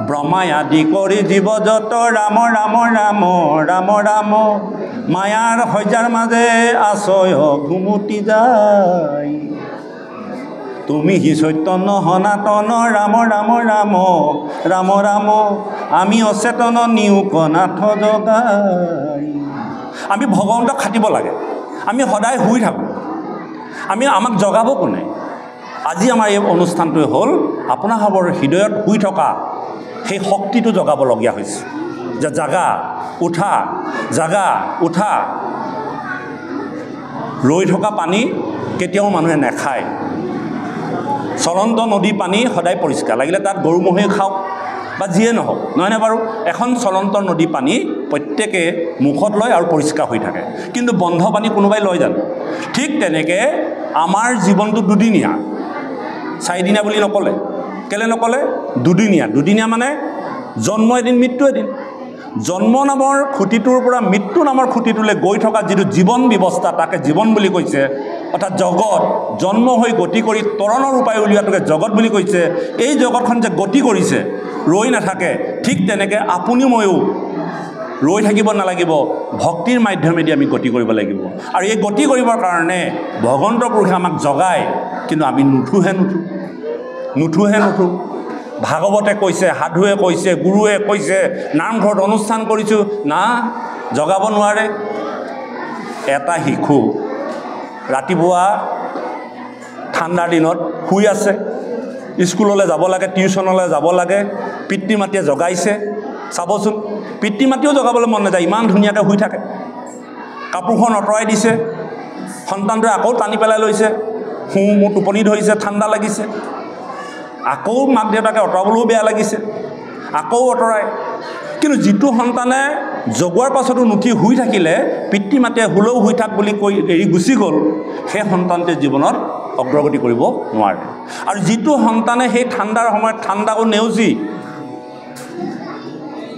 ব্ৰহ্মাই আদি কৰি জীৱ যত ৰাম ৰাম ৰাম ৰাম ৰাম মায়াৰ শয্যাৰ মাজে আছয় ঘুমুটি যায়। তুমি হি চৈতন্য সনাতন ৰাম ৰাম ৰাম ৰাম ৰাম আমি অচেতন নিউকনাথ জগাই। আমি ভগৱন্তক খাটিব লাগে। আমি সদায় শুই থাকোঁ, আমাক জগাব কোনে? আজি আমাৰ এই অনুষ্ঠানটোৱে হ'ল আপোনাসৱৰ হৃদয়ত শুই থকা সেই শক্তিটো জগাবলগীয়া হৈছে, যে জাগা উঠা, জাগা উঠা। ৰৈ থকা পানী কেতিয়াও মানুহে নাখায়। চলন্ত নদী পানী সদায় পৰিষ্কাৰ, লাগিলে তাত গৰু ম'হে খাওক বা যিয়ে নহওক, নহয়নে বাৰু? এখন চলন্ত নদী পানী প্ৰত্যেকে মুখত লয় আৰু পৰিষ্কাৰ হৈ থাকে, কিন্তু বন্ধ পানী কোনোবাই লয় জানো? ঠিক তেনেকৈ আমাৰ জীৱনটো দুদিনীয়া, চাৰিদিনীয়া বুলি নক'লে। কেলৈ নক'লে? দুদিনীয়া মানে জন্ম এদিন, মৃত্যু এদিন। জন্ম নামৰ খুঁটিটোৰ পৰা মৃত্যু নামৰ খুঁটিটোলৈ গৈ থকা যিটো জীৱন ব্যৱস্থা, তাকে জীৱন বুলি কৈছে। অৰ্থাৎ জগত জন্ম হৈ গতি কৰি তৰণৰ উপায় উলিওৱাটোকে জগত বুলি কৈছে। এই জগতখন যে গতি কৰিছে, ৰৈ নাথাকে, ঠিক তেনেকৈ আপুনি ময়ো ৰৈ থাকিব নালাগিব, ভক্তিৰ মাধ্যমেদি আমি গতি কৰিব লাগিব। আৰু এই গতি কৰিবৰ কাৰণে ভগৱন্ত পুৰুষে আমাক জগায়, কিন্তু আমি নুঠোহে। ভাগৱতে কৈছে, সাধুৱে কৈছে, গুৰুৱে কৈছে, নামঘৰত অনুষ্ঠান কৰিছোঁ, না জগাব নোৱাৰে। এটা শিশু ৰাতিপুৱা ঠাণ্ডাৰ দিনত শুই আছে, স্কুললৈ যাব লাগে, টিউশ্যনলৈ যাব লাগে, পিতৃ মাতৃয়ে জগাইছে, চাবচোন, পিতৃ মাতৃও জগাবলৈ মন নাযায়, ইমান ধুনীয়াকৈ শুই থাকে। কাপোৰখন আঁতৰাই দিছে, সন্তানটোৱে আকৌ টানি পেলাই লৈছে, মোৰ টোপনি ধৰিছে, ঠাণ্ডা লাগিছে, আকৌ মাক দেউতাকে আঁতৰাবলৈও বেয়া লাগিছে, আকৌ আঁতৰাই। কিন্তু যিটো সন্তানে জগোৱাৰ পাছতো নুঠি শুই থাকিলে, পিতৃ মাতৃয়ে শুলেও শুই থাক বুলি কৈ এৰি গুচি গ'ল, সেই সন্তানটোৱে জীৱনত অগ্ৰগতি কৰিব নোৱাৰে। আৰু যিটো সন্তানে সেই ঠাণ্ডাৰ সময়ত ঠাণ্ডাকো নেওচি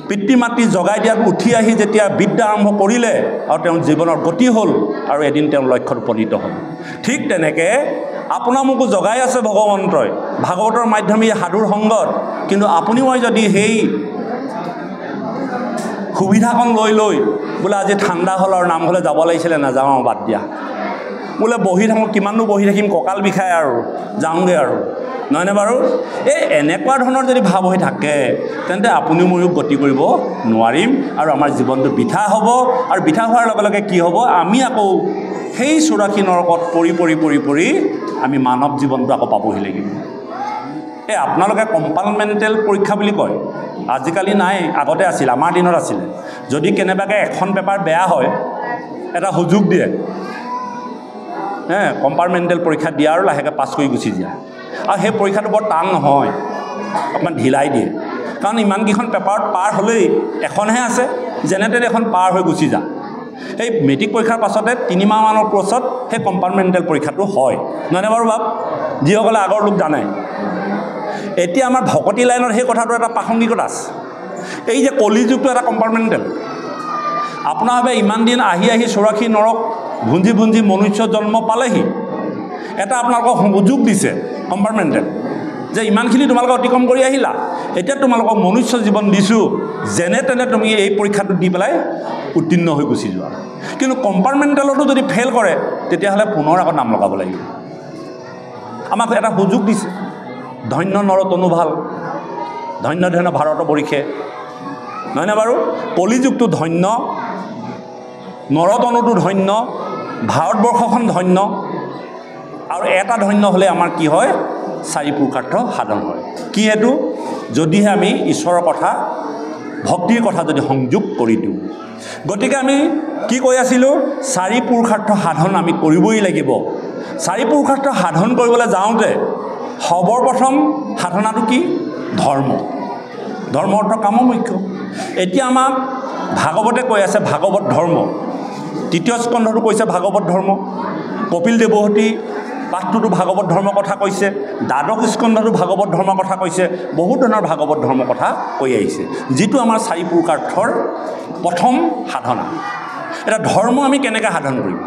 পিতৃ মাতৃ জগাই দিয়াত উঠি আহি যেতিয়া বিদ্যা আৰম্ভ কৰিলে আৰু তেওঁৰ জীৱনৰ গতি হ'ল আৰু এদিন তেওঁৰ লক্ষ্যত উপনীত হ'ল। ঠিক তেনেকৈ আপোনাৰ মোকো জগাই আছে ভগৱন্তই ভাগৱতৰ মাধ্যমে সাধুৰ সংগত, কিন্তু আপুনি মই যদি সেই সুবিধাকণ লৈ বোলে আজি ঠাণ্ডা হ'ল আৰু নামঘৰলৈ যাব লাগিছিলে, নাযাওঁ আৰু বাদ দিয়া, বোলে বহি থাকোঁ, কিমাননো বহি থাকিম, কঁকাল বিষায় আৰু যাওঁগৈ আৰু, নহয়নে বাৰু? এই এনেকুৱা ধৰণৰ যদি ভাৱ হৈ থাকে, তেন্তে আপুনিও ময়ো গতি কৰিব নোৱাৰিম আৰু আমাৰ জীৱনটো বৃথা হ'ব। আৰু বৃথা হোৱাৰ লগে লগে কি হ'ব, আমি আকৌ সেই 84 নৰকত পৰি আমি মানৱ জীৱনটো আকৌ পাবহি লাগিব। এই আপোনালোকে কম্পাৰ্টমেণ্টেল পৰীক্ষা বুলি কয়, আজিকালি নাই, আগতে আছিল, আমাৰ দিনত আছিলে। যদি কেনেবাকৈ এখন পেপাৰ বেয়া হয়, এটা সুযোগ দিয়ে, কম্পাৰ্টমেণ্টেল পৰীক্ষা দিয়া আৰু লাহেকৈ পাছ কৰি গুচি দিয়া। আৰু সেই পৰীক্ষাটো বৰ টান নহয়, অকণমান ঢিলাই দিয়ে, কাৰণ ইমানকেইখন পেপাৰত পাৰ হ'লেই এখনহে আছে, যেনে তেনে এখন পাৰ হৈ গুচি যা। সেই মেট্ৰিক পৰীক্ষাৰ পাছতে 3 মাহমানৰ কোৰ্চত সেই কম্পাৰ্টমেণ্টেল পৰীক্ষাটো হয়, নহয়নে বাৰু বাপ? যিসকলে আগৰ লোক জানে। এতিয়া আমাৰ ভকতি লাইনত সেই কথাটো এটা প্ৰাসংগিকতা আছে। এই যে কলিযুগটো এটা কম্পাৰ্টমেণ্টেল, আপোনাৰ ভাবে ইমান দিন আহি 84 নৰক ভুঞ্জি মনুষ্য জন্ম পালেহি, এটা আপোনালোকক সুযোগ দিছে কম্পাৰ্টমেণ্টেল, যে ইমানখিনি তোমালোকে অতিক্ৰম কৰি আহিলা, এতিয়া তোমালোকক মনুষ্য জীৱন দিছোঁ, যেনে তেনে তুমি এই পৰীক্ষাটো দি পেলাই উত্তীৰ্ণ হৈ গুচি যোৱা। কিন্তু কম্পাৰ্টমেণ্টেলতো যদি ফেইল কৰে, তেতিয়াহ'লে পুনৰ আকৌ নাম লগাব লাগিব। আমাক এটা সুযোগ দিছে, ধন্য নৰতনু ভাল, ধন্য ভাৰতবৰ্ষে, নহয়নে বাৰু? কলিযুগটো ধন্য, নৰতনুটো ধন্য, ভাৰতবৰ্ষখন ধন্য, আৰু এটা ধন্য হ'লে আমাৰ কি হয়, 4 পুৰুষাৰ্থ সাধন হয়। কি এইটো? যদিহে আমি ঈশ্বৰৰ কথা, ভক্তিৰ কথা যদি সংযোগ কৰি দিওঁ। গতিকে আমি কি কৈ আছিলোঁ, 4 পুৰুষাৰ্থ সাধন আমি কৰিবই লাগিব। 4 পুৰুষাৰ্থ সাধন কৰিবলৈ যাওঁতে সৰ্বপ্ৰথম সাধনাটো কি? ধৰ্ম অৰ্থ কাম মুখ্য। এতিয়া আমাক ভাগৱতে কৈ আছে ভাগৱত ধৰ্ম, 3য় স্কন্ধটো কৈছে ভাগৱত ধৰ্ম, কপিল দেৱহতী পাঠটোতো ভাগৱত ধৰ্মৰ কথা কৈছে, 12ক স্কন্ধটো ভাগৱত ধৰ্মৰ কথা কৈছে, বহুত ধৰণৰ ভাগৱত ধৰ্মৰ কথা কৈ আহিছে, যিটো আমাৰ 4 পুৰুষাৰ্থৰ প্ৰথম সাধনা। এতিয়া ধৰ্ম আমি কেনেকৈ সাধন কৰিম?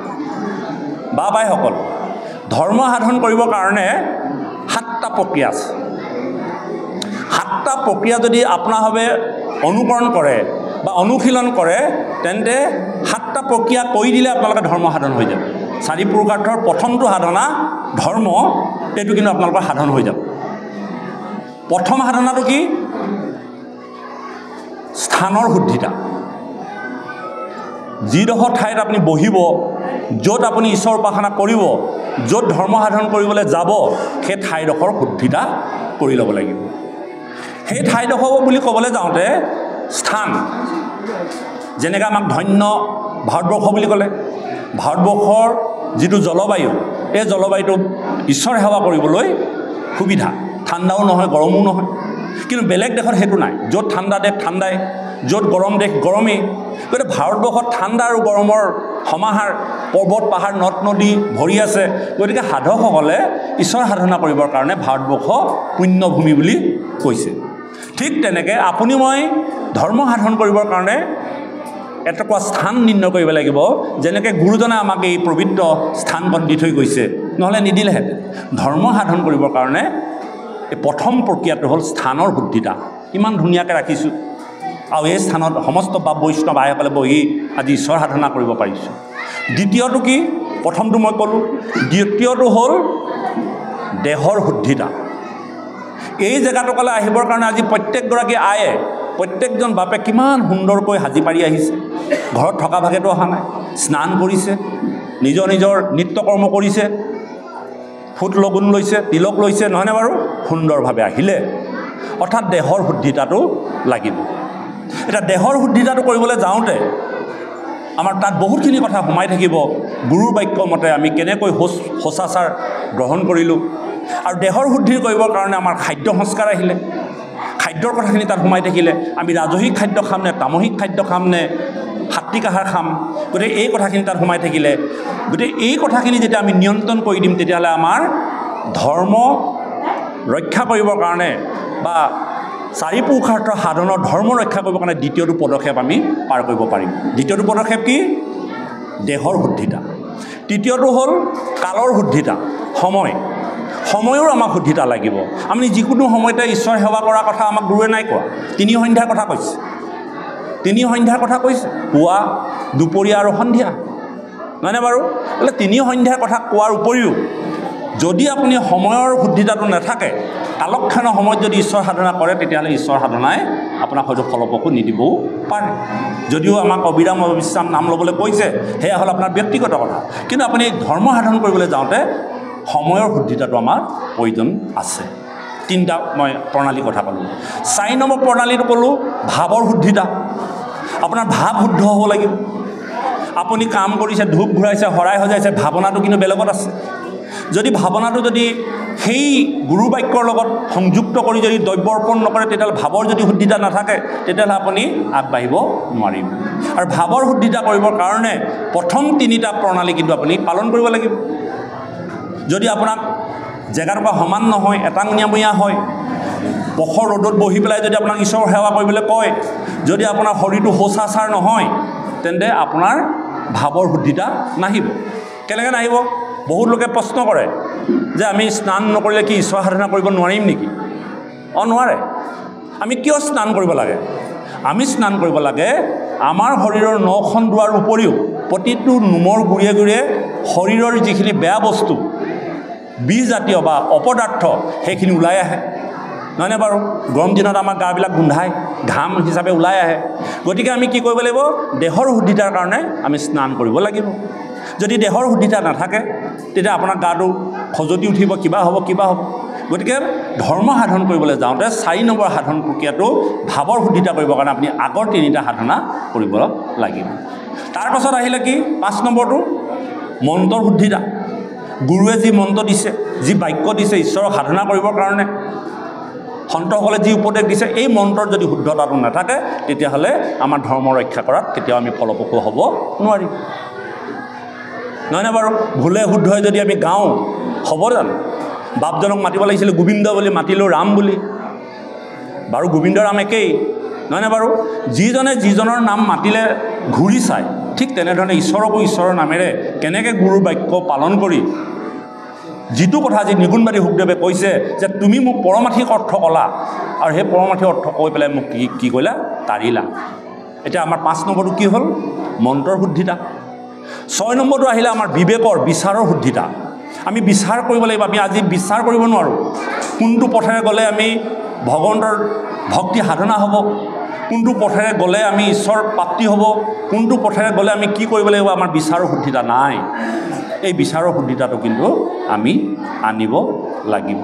বাইসকল, ধৰ্ম সাধন কৰিবৰ কাৰণে 7টা প্ৰক্ৰিয়া আছে। 7টা প্ৰক্ৰিয়া যদি আপোনাৰভাৱে অনুকৰণ কৰে বা অনুশীলন কৰে, তেন্তে 7টা প্ৰক্ৰিয়া কৰি দিলে আপোনালোকে ধৰ্ম সাধন হৈ যাব। 4 পুৰুষাৰ্থৰ প্ৰথমটো সাধনা ধৰ্ম, এইটো কিন্তু আপোনালোকৰ সাধন হৈ যাব। প্ৰথম সাধনাটো কি? স্থানৰ শুদ্ধিতা। যিডোখৰ ঠাইত আপুনি বহিব, য'ত আপুনি ঈশ্বৰ উপাসনা কৰিব, য'ত ধৰ্ম সাধন কৰিবলৈ যাব, সেই ঠাইডোখৰ শুদ্ধিতা কৰি ল'ব লাগিব। সেই ঠাইডোখৰ বুলি ক'বলৈ যাওঁতে স্থান, যেনেকৈ আমাক ধন্য ভাৰতবৰ্ষ বুলি ক'লে, ভাৰতবৰ্ষৰ যিটো জলবায়ু, এই জলবায়ুটো ঈশ্বৰ সেৱা কৰিবলৈ সুবিধা, ঠাণ্ডাও নহয় গৰমো নহয়। কিন্তু বেলেগ দেশত সেইটো নাই, য'ত ঠাণ্ডা দেশ ঠাণ্ডাই, য'ত গৰম দেশ গৰমেই। গতিকে ভাৰতবৰ্ষত ঠাণ্ডা আৰু গৰমৰ সমাহাৰ, পৰ্বত পাহাৰ নদ নদী ভৰি আছে। গতিকে সাধকসকলে ঈশ্বৰ সাধনা কৰিবৰ কাৰণে ভাৰতবৰ্ষ পুণ্যভূমি বুলি কৈছে। ঠিক তেনেকৈ আপুনি মই ধৰ্ম সাধন কৰিবৰ কাৰণে এটুকুৰা স্থান নিৰ্ণয় কৰিব লাগিব, যেনেকৈ গুৰুজনে আমাক এই পবিত্ৰ স্থানকণ দি থৈ গৈছে, নহ'লে নিদিলেহেঁতেন। ধৰ্ম সাধন কৰিবৰ কাৰণে এই প্ৰথম প্ৰক্ৰিয়াটো হ'ল স্থানৰ শুদ্ধিতা। ইমান ধুনীয়াকৈ ৰাখিছোঁ, আৰু এই স্থানত সমস্ত বাপ বৈষ্ণৱ আইসকলে বহি আজি ঈশ্বৰ সাধনা কৰিব পাৰিছোঁ। দ্বিতীয়টো কি? প্ৰথমটো মই ক'লোঁ। দ্বিতীয়টো হ'ল দেহৰ শুদ্ধিতা। এই জেগাটোকলৈ আহিবৰ কাৰণে আজি প্ৰত্যেকগৰাকী আয়ে, প্ৰত্যেকজন বাপে কিমান সুন্দৰকৈ সাজি পাৰি আহিছে। ঘৰত থকা ভাগেতো অহা নাই, স্নান কৰিছে, নিজৰ নিত্যকৰ্ম কৰিছে, ফুট লগুণ লৈছে, তিলক লৈছে, নহয়নে বাৰু? সুন্দৰভাৱে আহিলে, অৰ্থাৎ দেহৰ শুদ্ধিতাটো লাগিব। এতিয়া দেহৰ শুদ্ধিতাটো কৰিবলৈ যাওঁতে আমাৰ তাত বহুতখিনি কথা সোমাই থাকিব। গুৰুৰ বাক্য মতে আমি কেনেকৈ শৌচাচাৰ গ্ৰহণ কৰিলোঁ, আৰু দেহৰ শুদ্ধি কৰিবৰ কাৰণে আমাৰ খাদ্য সংস্কাৰ আহিলে, খাদ্যৰ কথাখিনি তাত সোমাই থাকিলে। আমি ৰাজসিক খাদ্য খাম নে তামসিক খাদ্য খাম নে সাত্বিক আহাৰ খাম, গতিকে এই কথাখিনি তাত সোমাই থাকিলে। গতিকে এই কথাখিনি যেতিয়া আমি নিয়ন্ত্ৰণ কৰি দিম, তেতিয়াহ'লে আমাৰ ধৰ্ম ৰক্ষা কৰিবৰ কাৰণে বা চাৰি পুৰুষাৰ্থ সাধনৰ ধৰ্ম ৰক্ষা কৰিবৰ কাৰণে দ্বিতীয়টো পদক্ষেপ আমি পাৰ কৰিব পাৰিম। দ্বিতীয়টো পদক্ষেপ কি? দেহৰ শুদ্ধিতা। তৃতীয়টো হ'ল কালৰ শুদ্ধিতা, সময়ৰ আমাক শুদ্ধিতা লাগিব। আমি যিকোনো সময়তে ঈশ্বৰ সেৱা কৰাৰ কথা আমাক গুৰুৱে নাই কোৱা। 3 সন্ধ্যাৰ কথা কৈছে, 3 সন্ধ্যাৰ কথা কৈছে, পুৱা, দুপৰীয়া আৰু সন্ধিয়া, নহয়নে বাৰু? বোলে 3 সন্ধ্যাৰ কথা কোৱাৰ উপৰিও যদি আপুনি সময়ৰ শুদ্ধিতাটো নাথাকে, কালক্ষণৰ সময়ত যদি ঈশ্বৰ সাধনা কৰে, তেতিয়াহ'লে ঈশ্বৰ সাধনাই আপোনাক হয়তো ফলপ্ৰসূ নিদিবও পাৰে। যদিও আমাক অবিৰাম অবিশ্ৰাম নাম ল'বলৈ কৈছে, সেয়া হ'ল আপোনাৰ ব্যক্তিগত কথা, কিন্তু আপুনি ধৰ্ম সাধন কৰিবলৈ যাওঁতে সময়ৰ শুদ্ধিতাটো আমাৰ প্ৰয়োজন আছে। 3টা মই প্ৰণালীৰ কথা ক'লোঁ। 4 নম্বৰ প্ৰণালীটো ক'লোঁ ভাৱৰ শুদ্ধিতা। আপোনাৰ ভাৱ শুদ্ধ হ'ব লাগিব। আপুনি কাম কৰিছে, ধূপ ঘূৰাইছে, শৰাই সজাইছে, ভাৱনাটো কিন্তু বেলেগত আছে। যদি ভাৱনাটো যদি সেই গুৰু বাক্যৰ লগত সংযুক্ত কৰি যদি দ্ৰব্য অৰ্পণ নকৰে, তেতিয়াহ'লে ভাৱৰ যদি শুদ্ধিতা নাথাকে, তেতিয়াহ'লে আপুনি আগবাঢ়িব নোৱাৰিব। আৰু ভাৱৰ শুদ্ধিতা কৰিবৰ কাৰণে প্ৰথম 3টা প্ৰণালী কিন্তু আপুনি পালন কৰিব লাগিব। যদি আপোনাক জেগাটুকুৰা সমান নহয়, এটাঙুনীয়ামূৰীয়া হয়, প্ৰখৰ ৰ'দত বহি পেলাই যদি আপোনাক ঈশ্বৰৰ সেৱা কৰিবলৈ কয়, যদি আপোনাৰ শৰীৰটো শৌচাচাৰ নহয়, তেন্তে আপোনাৰ ভাৱৰ শুদ্ধিতা নাহিব। কেনেকৈ নাহিব? বহুত লোকে প্ৰশ্ন কৰে যে আমি স্নান নকৰিলে কি ঈশ্বৰ সাধনা কৰিব নোৱাৰিম নেকি? নোৱাৰে। আমি কিয় স্নান কৰিব লাগে? আমি স্নান কৰিব লাগে আমাৰ শৰীৰৰ 9খন দুৱাৰ উপৰিও প্ৰতিটো নোমৰ গুৰিয়ে গুৰিয়ে শৰীৰৰ যিখিনি বেয়া বস্তু, বীজাতীয় বা অপদাৰ্থ, সেইখিনি ওলাই আহে, নহয়নে বাৰু? গৰম দিনত আমাৰ গাবিলাক গোন্ধায়, ঘাম হিচাপে ওলাই আহে। গতিকে আমি কি কৰিব লাগিব? দেহৰ শুদ্ধিতাৰ কাৰণে আমি স্নান কৰিব লাগিব। যদি দেহৰ শুদ্ধিতা নাথাকে, তেতিয়া আপোনাৰ গাটো খজুতি উঠিব, কিবা হ'ব। গতিকে ধৰ্ম সাধন কৰিবলৈ যাওঁতে 4 নম্বৰ সাধন প্ৰক্ৰিয়াটো ভাৱৰ শুদ্ধিতা কৰিবৰ কাৰণে আপুনি আগৰ 3টা সাধনা কৰিব লাগিব। তাৰপাছত আহিলে কি? 5 নম্বৰটো মন্ত্ৰৰ শুদ্ধিতা। গুৰুৱে যি মন্ত্ৰ দিছে, যি বাক্য দিছে ঈশ্বৰক সাধনা কৰিবৰ কাৰণে, সন্তসকলে যি উপদেশ দিছে, এই মন্ত্ৰৰ যদি শুদ্ধতাটো নাথাকে, তেতিয়াহ'লে আমাৰ ধৰ্ম ৰক্ষা কৰাত কেতিয়াও আমি ফলপ্ৰসূ হ'ব নোৱাৰিম, নহয়নে বাৰু? ভুলে শুদ্ধই যদি আমি গাওঁ, হ'ব জানো? বাপজনক মাতিব লাগিছিল গোবিন্দ বুলি, মাতিলোঁ ৰাম বুলি। বাৰু গোবিন্দ ৰাম একেই, নহয়নে বাৰু? যিজনে যিজনৰ নাম মাতিলে ঘূৰি চায়, ঠিক তেনেধৰণে ঈশ্বৰকো ঈশ্বৰৰ নামেৰে কেনেকৈ গুৰুৰ বাক্য পালন কৰি যিটো কথা আজি নিগুণবাদী শুকদেৱে কৈছে যে তুমি মোক পৰমাৰ্থিক অৰ্থ ক'লা, আৰু সেই পৰমাৰ্থিক অৰ্থ কৈ পেলাই মোক কি কৰিলা? তাৰিলা। এতিয়া আমাৰ 5 নম্বৰটো কি হ'ল? মন্ত্ৰৰ শুদ্ধিতা। 6 নম্বৰটো আহিলে আমাৰ বিবেকৰ, বিচাৰৰ শুদ্ধিতা। আমি বিচাৰ কৰিব লাগিব। আমি আজি বিচাৰ কৰিব নোৱাৰোঁ কোনটো পথেৰে গ'লে আমি ভগৱন্তৰ ভক্তি সাধনা হ'ব, কোনটো পথেৰে গ'লে আমি ঈশ্বৰ প্ৰাপ্তি হ'ব, কোনটো পথেৰে গ'লে আমি কি কৰিব লাগিব। আমাৰ বিচাৰৰ শুদ্ধিতা নাই। এই বিচাৰৰ শুদ্ধিতাটো কিন্তু আমি আনিব লাগিব,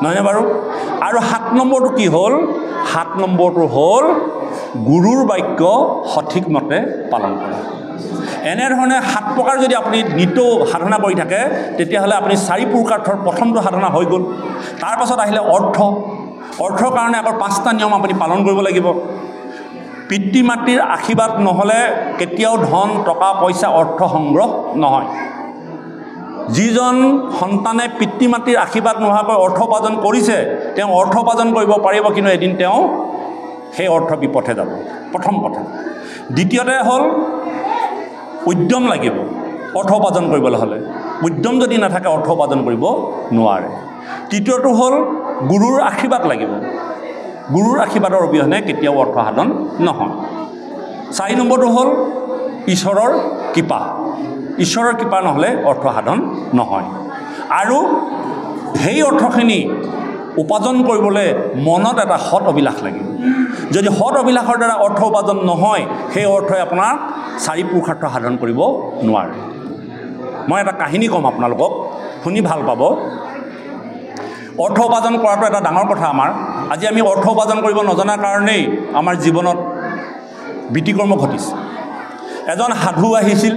নহয়নে বাৰু? আৰু 7 নম্বৰটো কি হ'ল? 7 নম্বৰটো হ'ল গুৰুৰ বাক্য সঠিক মতে পালন কৰা। এনেধৰণে 7 প্ৰকাৰ যদি আপুনি নিতৌ সাধনা কৰি থাকে, তেতিয়াহ'লে আপুনি 4 পুৰুষাৰ্থৰ প্ৰথমটো সাধনা হৈ গ'ল। তাৰপাছত আহিলে অৰ্থৰ কাৰণে আকৌ 5টা নিয়ম আপুনি পালন কৰিব লাগিব। পিতৃ মাতৃৰ আশীৰ্বাদ নহ'লে কেতিয়াও ধন, টকা, পইচা, অৰ্থ সংগ্ৰহ নহয়। যিজন সন্তানে পিতৃ মাতৃৰ আশীৰ্বাদ নোহোৱাকৈ অৰ্থ উপাৰ্জন কৰিছে, তেওঁ অৰ্থ উপাৰ্জন কৰিব পাৰিব, কিন্তু এদিন তেওঁ সেই অৰ্থ বিপথে যাব। প্ৰথম কথা। দ্বিতীয়তে হ'ল উদ্যম লাগিব অৰ্থ উপাৰ্জন কৰিবলৈ হ'লে। উদ্যম যদি নাথাকে, অৰ্থ উপাৰ্জন কৰিব নোৱাৰে। তৃতীয়টো হ'ল গুৰুৰ আশীৰ্বাদ লাগিব। গুৰুৰ আশীৰ্বাদৰ অবিহনে কেতিয়াও অৰ্থ সাধন নহয়। 4 নম্বৰটো হ'ল ঈশ্বৰৰ কৃপা। ঈশ্বৰৰ কৃপা নহ'লে অৰ্থ সাধন নহয়। আৰু সেই অৰ্থখিনি উপাৰ্জন কৰিবলৈ মনত এটা সৎ অভিলাষ লাগিব। যদি সৎ অভিলাষৰ দ্বাৰা অৰ্থ উপাৰ্জন নহয়, সেই অৰ্থই আপোনাৰ 4 পুৰুষাৰ্থ সাধন কৰিব নোৱাৰে। মই এটা কাহিনী ক'ম আপোনালোকক, শুনি ভাল পাব। অৰ্থ উপাৰ্জন কৰাটো এটা ডাঙৰ কথা আমাৰ। আজি আমি অৰ্থ উপাৰ্জন কৰিব নজনাৰ কাৰণেই আমাৰ জীৱনত ব্যতিক্ৰম ঘটিছে। এজন সাধু আহিছিল